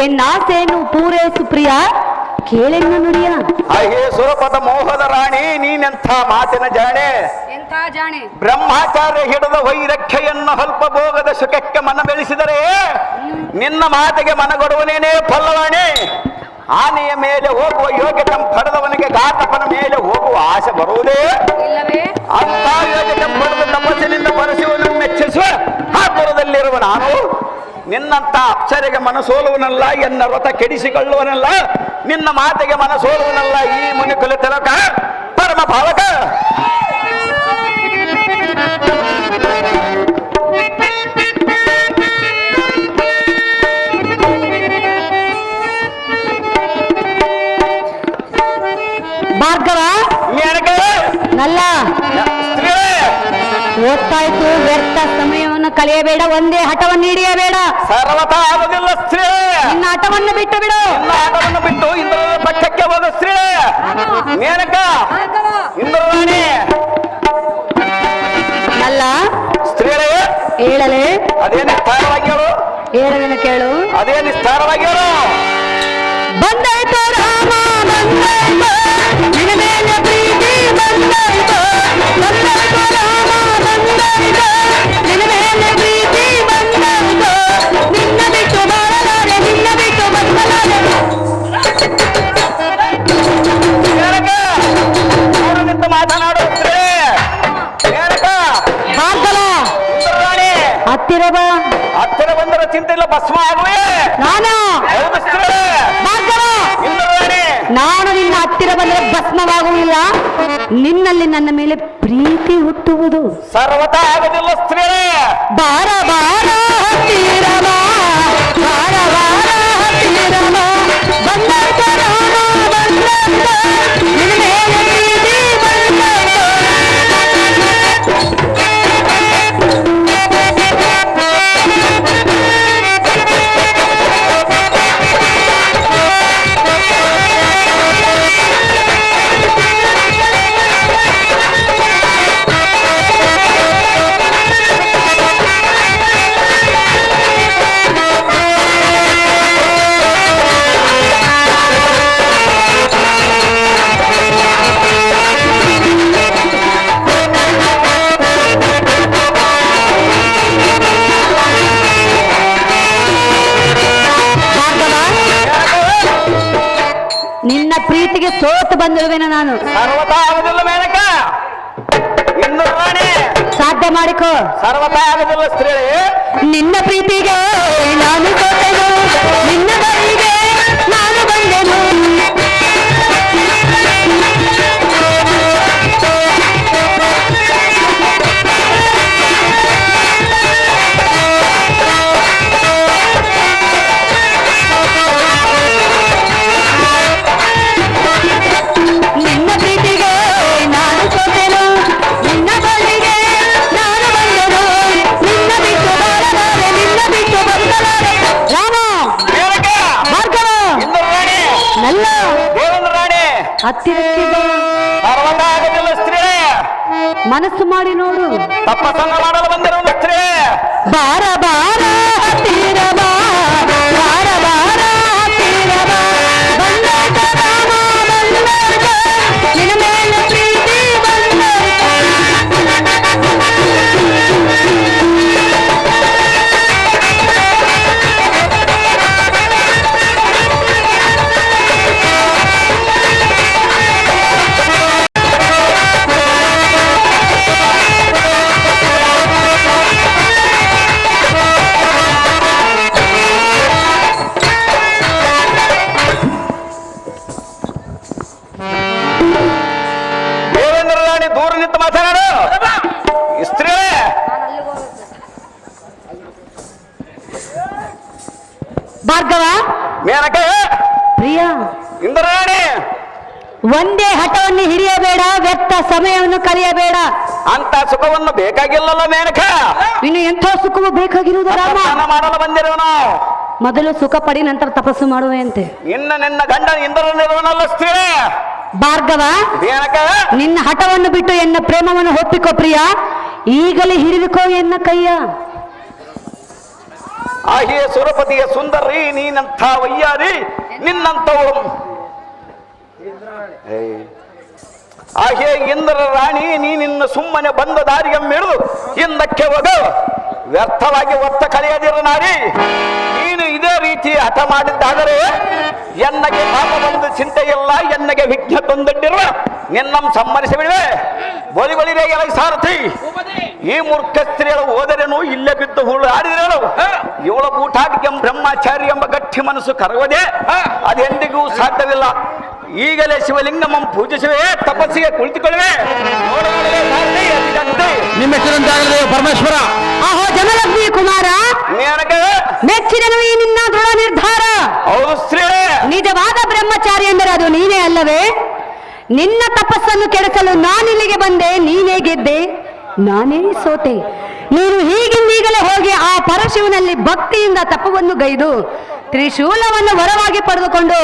ಎನ್ನಾಸೆಯನ್ನು ಪೂರೈಸು ಪ್ರಿಯ, ಕೇಳೆನ್ನ ನುಡಿಯ. ಅಹೇ ಸುರಪದ ಮೋಹದ ರಾಣಿ, ನೀನೆಂಥ ಮಾತಿನ ಜಾಣೆ. ಎಂಥ ಜಾಣೆ. ಬ್ರಹ್ಮಾಚಾರ್ಯ ಹಿಡಿದ ವೈರಖ್ಯೆಯನ್ನು ಅಲ್ಪ ಭೋಗದ ಸುಖಕ್ಕೆ ಮನ ಬೆಳೆಸಿದರೆ ನಿನ್ನ ಮಾತಿಗೆ ಮನಗೊಡುವನೇನೇ ಪಲ್ಲವಾಣಿ. ಆನೆಯ ಮೇಲೆ ಹೋಗುವ ಯೋಗ್ಯತೆ ಪಡೆದವನಿಗೆ ಘಾತಪನ ಮೇಲೆ ಹೋಗುವ ಆಸೆ ಬರುವುದೇ ಅಂತ ಯೋಗ್ಯತೆ ಪಡೆದ ತಪಸ್ಸಿನಿಂದ ಬರೆಸುವನು ಮೆಚ್ಚಿಸುವ ಹಾಪುರದಲ್ಲಿರುವ ನಾನು ನಿನ್ನಂತ ಅಪ್ಸರೆಗೆ ಮನಸೋಲುವನಲ್ಲ, ಎನ್ನ ವ್ರತ ಕೆಡಿಸಿಕೊಳ್ಳುವನಲ್ಲ, ನಿನ್ನ ಮಾತಿಗೆ ಮನಸೋಲುವನಲ್ಲ ಈ ಮುನಿಕುಲ ತಿಲಕ ಪರಮ ಭಾವಕ. ಭಾರ್ಗವ ನಲ್ಲ ಓದ್ತಾಯ್ತು, ವ್ಯರ್ಥ ಸಮಯವನ್ನು ಕಳೆಯಬೇಡ, ಒಂದೇ ಹಠವನ್ನು ಹಿಡಿಯಬೇಡ. ಸರ್ವತಾ ಆಗುದಿಲ್ಲ ಸ್ತ್ರೀ, ನಿನ್ನ ಹಠವನ್ನು ಬಿಟ್ಟು ಬಿಡು. ನಿನ್ನ ಆಟವನ್ನು ಬಿಟ್ಟು ಇಂದ್ರನ ಪಟ್ಟಕ್ಕೆ ಹೋದ ಸ್ತ್ರೀ ಮೇನಕ ಇಂದ್ರವಾಣಿ ನಲ್ಲ ಸ್ತ್ರೀಳೇ ಹೇಳಲೆ. ಅದೇ ನಿಸ್ತಾರವಾಗಿ ಹೇಳು, ಹೇಳದನ್ನು ಕೇಳು. ಅದೇ ನಿಸ್ತಾರವಾಗಿ ಹೇಳು. ಬಂದಾಯ್ತು ರಾಮ ಬಂದಾಯ್ತು, ನಿನ್ನ ಮೇಲೆ ಪ್ರೀತಿ ಬಂದಾಯ್ತು. ಬಂದಾಯ್ತು ರಾಮ ಬಂದಾಯ್ತು, ನಿನ್ನ ಮೇಲೆ ಪ್ರೀತಿ ಬಂದಾಯ್ತು. ನಿನ್ನ ಬಿಟ್ಟು ಬಾಳಲಾರೆ, ನಿನ್ನ ಬಿಟ್ಟು ಬದಲಾರೆ. ಮೇನಕ ಅವರು ನಿಂತು ಮಾತನಾಡು ಸ್ತ್ರೀ ಮೇನಕ. ಭಾರ್ಗವ ಇಂದ್ರರಾಣಿ ಹತ್ತಿರ ಬಾ. ಹತ್ತಿರ ಬಂದರೆ ಚಿಂತಿಲ್ಲ, ಭಸ್ಮ ಆಗುವೆ. ನಾನು ಹೌದು ಸ್ತ್ರೀ ಭಾರ್ಗವ, ಇಂದ್ರರಾಣಿ ನಾನು ನಿನ್ನ ಹತ್ತಿರ ಬಂದರೆ ಭಸ್ಮವಾಗುವುದಿಲ್ಲ, ನಿನ್ನಲ್ಲಿ ನನ್ನ ಮೇಲೆ ಪ್ರೀತಿ ಹುಟ್ಟುವುದು. ಸರ್ವತಾ ಆಗುದಿಲ್ಲ ಸ್ತ್ರೀ. ಬಾರ ಬಾರ ಹತ್ತಿರ ಬಾ, ಬಾರ ಬಾರ ಹತ್ತಿರ ಬಾ. ಬಂದಾಯ್ತು ರಾಮ ಬಂದಾಯ್ತು, ನಿನ್ನ ಮೇಲೆ ಪ್ರೀತಿ ಬಂದಾಯ್ತು. ನಿನ್ನ ಪ್ರೀತಿಗೆ ಸೋತು ಬಂದಿರುವೆನು ನಾನು. ಸರ್ವತಾ ಆಗುದಿಲ್ಲ ಮೇನಕ ಇಂದ್ರರಾಣಿ. ಸಾಧ್ಯ ಮಾಡಿಕೋ. ಸರ್ವತಾ ಆಗುದಿಲ್ಲ ಸ್ತ್ರೀ. ನಿನ್ನ ಪ್ರೀತಿಗೆ ನಾನು ಸೋತೆನು, ನಿನ್ನ ಬಳಿಗೆ ನಾನು ಬಂದೆನು. ನಿನ್ನ ಪ್ರೀತಿಗೆ ನಾನು ಸೋತೆನು, ನಿನ್ನ ಬಳಿಗೆ ನಾನು ಬಂದೆನು. ನಿನ್ನ ಬಿಟ್ಟು ಬಾಳಲಾರೆ, ನಿನ್ನ ಬಿಟ್ಟು ಬದಲಾರೆ. ರಾಮ ಮೇನಕ ಭಾರ್ಗವ ಇಂದ್ರರಾಣಿ ನಲ್ಲ ದೇವೇಂದ್ರರಾಣಿ ಹತ್ತಿರಕ್ಕೆ ಬಾ. ಸರ್ವತಾ ಆಗುದಿಲ್ಲ ಸ್ತ್ರೀ. ಮನಸ್ಸು ಮಾಡಿ ನೋಡು. ತಪಸ್ಸನ್ನು ಮಾಡಲು ಬಂದಿರುವ ಸ್ತ್ರೀ. ಬಾರ ಬಾರ ಹತ್ತಿರ ಬಾ, ಬಾರ ಬಾರ ಹತ್ತಿರ ಬಾ. ಬಂದಾಯ್ತು ರಾಮ ಬಂದಾಯ್ತು, ನಿನ್ನ ಮೇಲೆ ಪ್ರೀತಿ ಬಂದಾಯ್ತು. ದೇವೇಂದ್ರರಾಣಿ ದೂರ ನಿಂತು ಮಾತನಾಡು ಸ್ತ್ರೀ. ಭಾರ್ಗವ ಮೇನಕ ಪ್ರಿಯ, ಇಂದ್ರರಾಣಿ ಒಂದೇ ಹಠವನ್ನು ಹಿಡಿಯಬೇಡ, ವ್ಯರ್ಥ ಸಮಯವನ್ನು ಕಳೆಯಬೇಡ. ಅಂತ ಸುಖವನ್ನು ಬೇಕಾಗಿಲ್ಲಲ್ಲ ಮೇನಕ. ಇನ್ನು ಎಂಥ ಸುಖವು ಬೇಕಾಗಿರುವುದು ರಾಮ. ತಪಸ್ಸನ್ನು ಮಾಡಲು ಬಂದಿರುವ ನಾವು. ಮೊದಲು ಸುಖ ಪಡಿ, ನಂತರ ತಪಸ್ಸು ಮಾಡುವೆ ಅಂತೆ. ನಿನ್ನ ಗಂಡ ಇಂದ್ರನಿರುವನಲ್ಲ ಸ್ತ್ರೀ. ಭಾರ್ಗವ, ಏನಕ್ಕ ನಿನ್ನ ಹಠವನ್ನು ಬಿಟ್ಟು ಎನ್ನ ಪ್ರೇಮವನ್ನು ಒಪ್ಪಿಕೋ ಪ್ರಿಯ. ಈಗಲೇ ಹಿಡಿದುಕೋ ಎನ್ನ ಕೈಯ. ಆಹೇ ಸುರಪತಿಯ ಸುಂದರಿ ನೀನಂಥ ವಯ್ಯಾರಿ, ನಿನ್ನಂಥವಳು ಆಹೇ ಇಂದ್ರ ರಾಣಿ ನೀನಿನ್ನು ಸುಮ್ಮನೆ ಬಂದ ದಾರಿಯಮ್ಮಿಳಿದು ಹಿಂದಕ್ಕೆ ಹೋಗು. ವ್ಯರ್ಥವಾಗಿ ಒತ್ತ ಕಳೆಯದಿರ ನಾರಿ. ನೀನು ಇದೇ ರೀತಿ ಹಠ ಮಾಡಿದ್ದಾದರೆ ಎನ್ನಗೆ ಪಾಪ ಬಂದು ಚಿಂತೆ ಇಲ್ಲ, ಎನ್ನಗೆ ವಿಘ್ನ ತಂದೊಡ್ಡಿರುವ ನಿನ್ನಂ ಸಮ್ಮರಿಸಿ ಬಿಡುವೆ. ಬಳಿ ಬಳಿರೇ ಎಲ ಸಾರಥಿ, ಈ ಮೂರ್ಖ ಸ್ತ್ರೀಯಳು ಹೋದರೇನು ಇಲ್ಲೇ ಬಿದ್ದು ಹುಳು ಆಡಿದರೇನು? ಇವಳ ಬೂಟಾಟಿಗೆ ಬ್ರಹ್ಮಚಾರಿ ಎಂಬ ಗಟ್ಟಿ ಮನಸ್ಸು ಕರಗದೆ ಅದೆಂದಿಗೂ ಸಾಧ್ಯವಿಲ್ಲ. ಈಗಲೇ ಶಿವಲಿಂಗಮಂ ಪೂಜಿಸುವೆ, ತಪಸ್ಸಿಗೆ ಕುಳಿತುಕೊಳ್ಳುವೆ. ನಿಮ್ಮ ಹೆಸರಂತಾಗಲಿ ಪರಮೇಶ್ವರ. ಆಹೋ ಜಮಲಗ್ನಿ ಕುಮಾರ, ಮೆಚ್ಚಿದನು ಈ ನಿನ್ನ ದೃಢ ನಿರ್ಧಾರ. ಹೌದು ಸ್ತ್ರೀ, ನಿಜವಾದ ಬ್ರಹ್ಮಚಾರಿ ಎಂದರೆ ಅದು ನೀನೇ ಅಲ್ಲವೇ? ನಿನ್ನ ತಪಸ್ಸನ್ನು ಕೆಡಿಸಲು ನಾನಿಲ್ಲಿಗೆ ಬಂದೆ, ನೀನೇ ಗೆದ್ದೆ, ನಾನೇ ಸೋತೆ. ನೀನು ಹೀಗಿಂದೀಗಲೇ ಹೋಗಿ ಆ ಪರಶಿವನಲ್ಲಿ ಭಕ್ತಿಯಿಂದ ತಪವನ್ನು ಗೈದು ತ್ರಿಶೂಲವನ್ನು ವರವಾಗಿ ಪಡೆದುಕೊಂಡು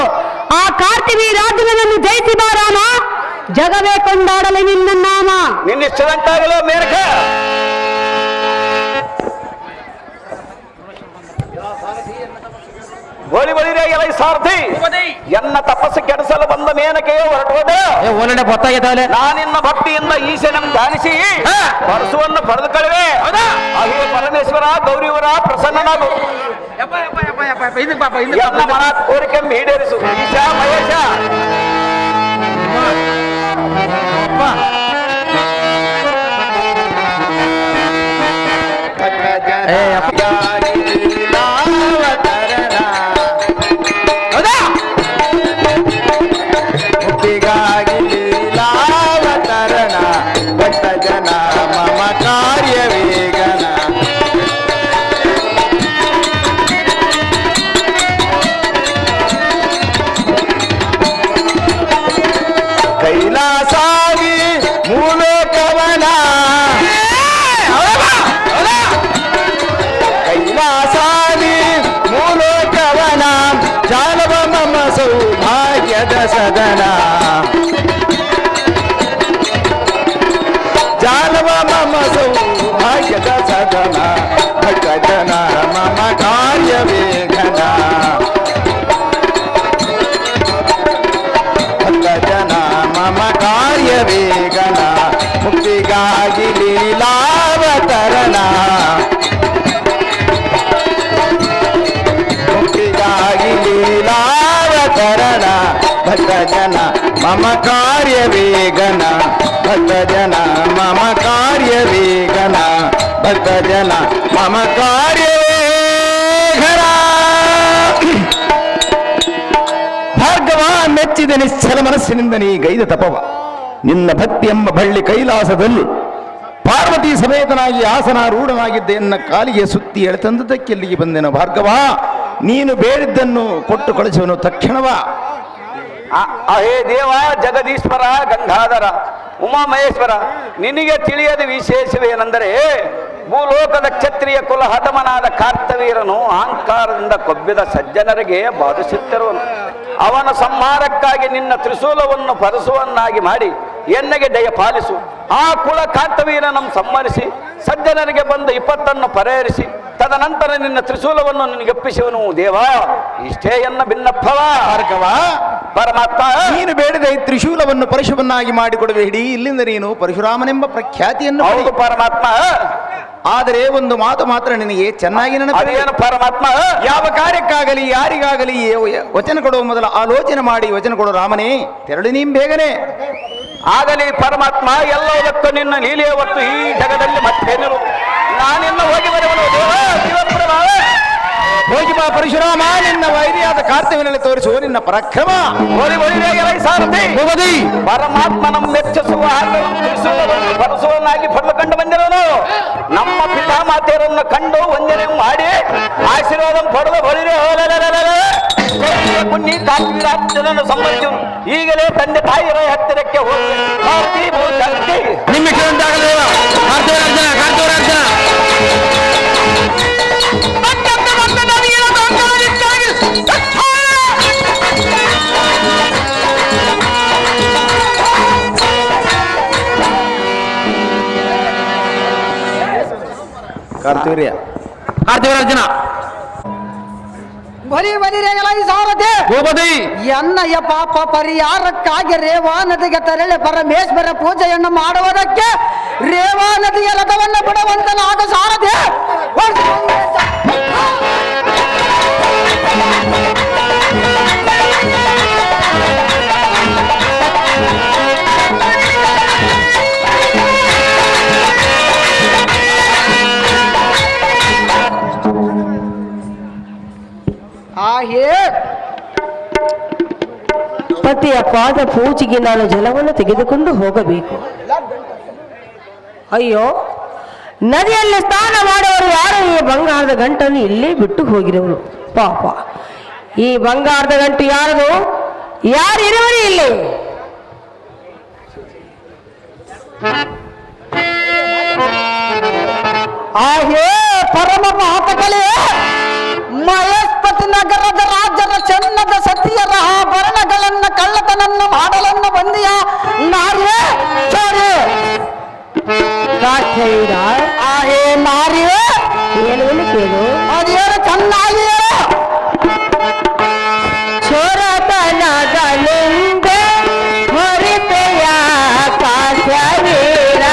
ಆ ಕಾರ್ತಿವೀರಾರ್ಜುನನನ್ನು ಜಯಿಸಿ ಬಾ ರಾಮ. ಜಗವೇ ಕೊಂಡಾಡಲಿ ನಿನ್ನ ನಾಮ. ನಿನ್ನಿಷ್ಟದಂತಾಗಲೋ ಮೇರಕ. ಬಳಿ ಬಳಿರೇ ಎಲ ಸಾರಥಿ, ಎನ್ನ ತಪಸ್ಸು ಕೆಡಿಸಲು ಬಂದ ಮೇನಕೆಯೋ ಹೊರಟೋದ. ಒಳ್ಳೆ ಗೊತ್ತಾಗಿದ್ದಾವೆ. ನಾನಿನ್ನ ಭಕ್ತಿಯಿಂದ ಈಶನಂ ಧ್ಯಾನಿಸಿ ಪರಶುವನ್ನು ಪಡೆದುಕೊಳ್ಳುವೆ. ಅದೇ ಪರಮೇಶ್ವರ ಗೌರಿವರ ಪ್ರಸನ್ನನಾಗು. ಎನ್ನ ಮನ ಕೋರಿಕೆ ಈಡೇರಿಸು ಈಶ ಮಹೇಶ. ಸದನ ಜಾಲವ ಮಮ ಸೌಭಾಗ್ಯದ ಸದನ ಭಕ್ತಜನ ಮಮ ಕಾರ್ಯವೇ ಘನ ಭಕ್ತಜನ ಮಮ ಕಾರ್ಯವೇ ಘನ ಮುಕ್ತಿಗಾಗಿ ಲೀಲಾವತರಣ ಮುಕ್ತಿಗಾಗಿ ಲೀಲಾವತರಣ ಭಕ್ತಜನ ಮಮ ಕಾರ್ಯವೇಗನ ಭಕ್ತಜನ ಮಮ ಕಾರ್ಯವೇಗನ ಭಕ್ತಜನ ಮಮ ಕಾರ್ಯವೇಗನ. ಭಾರ್ಗವ, ಮೆಚ್ಚಿದ ನಿಶ್ಚಲ ಮನಸ್ಸಿನಿಂದ ನೀ ಗೈದ ತಪವ. ನಿನ್ನ ಭಕ್ತಿ ಎಂಬ ಬಳ್ಳಿ ಕೈಲಾಸದಲ್ಲಿ ಪಾರ್ವತಿ ಸಮೇತನಾಗಿ ಆಸನಾರೂಢನಾಗಿದ್ದ ಎನ್ನ ಕಾಲಿಗೆ ಸುತ್ತಿ ಎಳೆತಂದದ್ದಕ್ಕೆ ಇಲ್ಲಿಗೆ ಬಂದೆನು. ಭಾರ್ಗವ, ನೀನು ಬೇಡಿದ್ದನ್ನು ಕೊಟ್ಟು ಕಳಿಸುವನು ತಕ್ಷಣವ. ಹೇ ದೇವ ಜಗದೀಶ್ವರ ಗಂಗಾಧರ ಉಮಾಮಹೇಶ್ವರ, ನಿನಗೆ ತಿಳಿಯದ ವಿಶೇಷವೇನೆಂದರೆ ಭೂಲೋಕದ ಕ್ಷತ್ರಿಯ ಕುಲ ಹತಮನಾದ ಕಾರ್ತವೀರನು ಅಹಂಕಾರದಿಂದ ಕೊಬ್ಬಿದ ಸಜ್ಜನರಿಗೆ ಬಾಧಿಸುತ್ತಿರುವನು. ಅವನ ಸಂಹಾರಕ್ಕಾಗಿ ನಿನ್ನ ತ್ರಿಶೂಲವನ್ನು ಪರಸುವನ್ನಾಗಿ ಮಾಡಿ ಎನ್ನಗೆ ದಯ ಪಾಲಿಸು. ಆ ಕುಲ ಕಾರ್ತವೀರನನ್ನು ಸಮ್ಮರಿಸಿ ಸಜ್ಜನರಿಗೆ ಬಂದ ವಿಪತ್ತನ್ನು ಪರಿಹರಿಸಿ ತದನಂತರ ನಿನ್ನ ತ್ರಿಶೂಲವನ್ನು ನಿನಗೆಪ್ಪಿಸುವನು ದೇವ. ಇಷ್ಟೇ ಎನ್ನ ಭಿನ್ನಪ್ಪವ. ಭಾರ್ಗವ, ಪರಮಾತ್ಮ, ನೀನು ಬೇಡಿದ ಈ ತ್ರಿಶೂಲವನ್ನು ಪರಶುವನ್ನಾಗಿ ಮಾಡಿಕೊಡಬೇಡಿ. ಇಲ್ಲಿಂದ ನೀನು ಪರಶುರಾಮನೆಂಬ ಪ್ರಖ್ಯಾತಿಯನ್ನು ಹೌದು ಪರಮಾತ್ಮ. ಆದರೆ ಒಂದು ಮಾತು ಮಾತ್ರ ನಿನಗೆ ಚೆನ್ನಾಗಿ ಅದೇನು ಪರಮಾತ್ಮ? ಯಾವ ಕಾರ್ಯಕ್ಕಾಗಲಿ ಯಾರಿಗಾಗಲಿ ವಚನ ಕೊಡುವ ಮೊದಲ ಆಲೋಚನೆ ಮಾಡಿ ವಚನ ಕೊಡು ರಾಮನೇ. ತೆರಳು ನೀಂ ಬೇಗನೆ. ಆಗಲಿ ಪರಮಾತ್ಮ, ಎಲ್ಲದಕ್ಕೂ ನಿನ್ನ ಲೀಲೆಯ ಹೊತ್ತು ಈ ಜಗದಲ್ಲಿ ಮತ್ತೇನಿರು. ನಾನಿನ್ನ ಹೋಗಿ ಬರುವನು ದೇವ ಶಿವಪ್ರಭ. ಹೋಗಿ ಬಾ ಪರಶುರಾಮ, ನಿನ್ನ ವೈರಿಯಾದ ಕಾರ್ತವ್ಯನಲ್ಲಿ ತೋರಿಸುವ ನಿನ್ನ ಪರಾಕ್ರಮ. ಸಾರಥಿ ಪರಮಾತ್ಮನ ಮೆಚ್ಚಿಸುವ ಪರಸುವನ್ನಾಗಿ ಪಡೆದುಕೊಂಡು ಬಂದಿರೋನು. ನಮ್ಮ ಪಿತಾಮಾತೆಯರನ್ನು ಕಂಡು ವಂದನೆ ಮಾಡಿ ಆಶೀರ್ವಾದ ಪಡೆದು ಬಳಿರೆ ಪುಣ್ಯ ಕಾಶ್ಮೀರಾಜ್ಯನನ್ನು ಸಂಬಂಧಿಸಿದನು. ಈಗಲೇ ತಂದೆ ತಾಯಿಯರ ಹತ್ತಿರಕ್ಕೆ ಹೋಗಿ ನಿಮ್ಮ ಕಾರ್ತಿವೀರ್ಯ ಕಾರ್ತಿವೀರಾರ್ಜುನ ಬಲಿ ಬಲಿರೆಗಳ ಈ ಸಾರಥಿ ಭೂಪತಿ ಎನ್ನಯ್ಯ ಪಾಪ ಪರಿಹಾರಕ್ಕಾಗಿ ರೇವಾ ನದಿಗೆ ತೆರಳಿ ಪರಮೇಶ್ವರ ಪೂಜೆಯನ್ನು ಮಾಡುವುದಕ್ಕೆ ರೇವಾ ನದಿಯ ರಥವನ್ನು ಬಿಡುವಂತನಾದ ಸಾರಥಿ ಪತಿಯ ಪಾದ ಪೂಜೆಗೆ ನಾನು ಜಲವನ್ನು ತೆಗೆದುಕೊಂಡು ಹೋಗಬೇಕು. ಅಯ್ಯೋ, ನದಿಯಲ್ಲಿ ಸ್ನಾನ ಮಾಡುವವರು ಯಾರು? ಈ ಬಂಗಾರದ ಗಂಟನ್ನು ಇಲ್ಲೇ ಬಿಟ್ಟು ಹೋಗಿರುವರು. ಪಾಪ, ಈ ಬಂಗಾರದ ಗಂಟು ಯಾರದು? ಯಾರು ಇರುವರು ಇಲ್ಲಿ? ಪರಮ ಪಾತಕಲೇ ಮಹೇಶ್ಪತಿ ನಗರದ ರಾಜರ ಚೆನ್ನದ ಸತಿಯರ ಆಭರಣಗಳನ್ನ ಕಳ್ಳತನನ್ನ ಮಾಡಲನ್ನ ಬಂದಿಯ ನಾರ್ಯೇ ಚೋರಿ ಕಾಶ್ಮೀರ ಆಹೇ ನಾರ್ಯೇ ಏನು ಕೇಳು. ಅದೇನು ಚೆನ್ನಾಗಿ ಚೋರತನದಲಿಂದ ಹೊರಿತೆಯ ಕಾಶ್ಮೀರ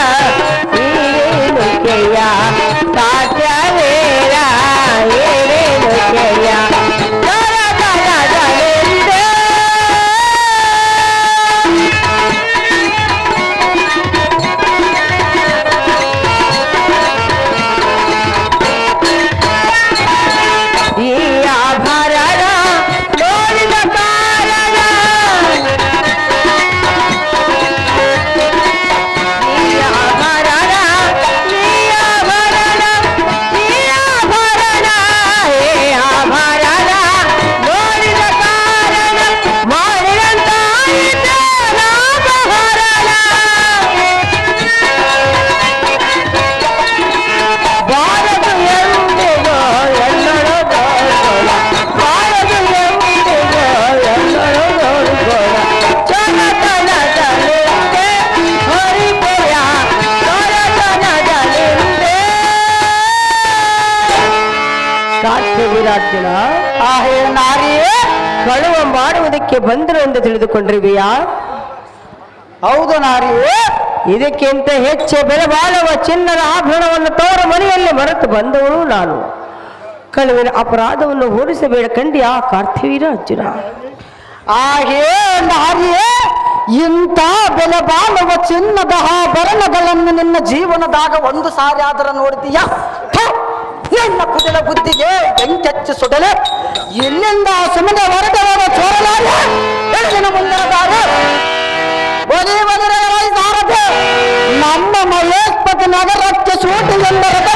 ಏನೇನುಕೆಯ ಕಾಶ್ಮೀರ ಏನೇನುಕೆಯ ಚೋರತನದಲಿಂದ ಈ ಆಭರಣ ನೋಡಿದ ಕಾರಣ ಈ ಆಭರಣ ಈ ಆಭರಣ ಈ ಆಭರಣ ಈ ಆಭರಣ ನೋಡಿದ ಕಾರಣ ಮಾಡಿದಂತಾಯಿತು ನಾಮಹರಣ ಬಾರದು ಎಂದಿಗೋ ಎಲ್ಲರೂ ನೋಡ್ಕೊಳ್ಳ ಬಾರದು ಎಂದಿಗೋ ಎಲ್ಲರೂ ನೋಡ್ಕೊಳ್ಳ ಚೊರತನದಲ್ಲಿಂದೆ ಹೊರಿತೆಯ ಚೊರತನದಲ್ಲಿಂದೆ ಕಾಶ್ಮೀರಾರ್ಜುನ ಆಹೇ ನಾರಿಯೇ ಕಳುವ ಮಾಡುವುದಕ್ಕೆ ಬಂದರು ಎಂದು ತಿಳಿದುಕೊಂಡಿರುವೆಯಾ? ಹೌದು ನಾರಿಯೇ ಇದಕ್ಕಿಂತ ಹೆಚ್ಚು ಬೆಲೆ ಬಾಳುವ ಚಿನ್ನದ ಆಭರಣವನ್ನು ತೋರ ಮನೆಯಲ್ಲಿ ಮರೆತು ಬಂದವಳು ನಾನು. ಕಳುವಿನ ಅಪರಾಧವನ್ನು ಹೋಲಿಸಬೇಡ ಕಂಡ್ಯಾ ಕಾರ್ತಿವೀರ ಅರ್ಜುನ. ಆಹೇ ನಾರಿಯೇ ಇಂಥ ಬೆಲೆ ಬಾಳುವ ಚಿನ್ನದ ಆಭರಣಗಳನ್ನು ನಿನ್ನ ಜೀವನದಾಗ ಒಂದು ಸಾರಿ ಆದರೂ ನೋಡಿದೀಯ? ನಿನ್ನ ಕುಡಿಲ ಬುದ್ಧಿಗೆ ಬೆಂಕಿ ಸುಡಲೆ ಇಲ್ಲಿಂದ ಸುಮ್ಮನೆ ಹೊರಟವರ ಚೋರಲಾರ ಬೆಳಗಿನ ಮುಂದಿನದಾರ ಬಲಿ ಬಲಿರ ಸಾರಥಿ ನಮ್ಮ ಮಹೇಶ್ಪತಿ ನಗರಕ್ಕೆ ಸೂಟಿ ಎಂದರದ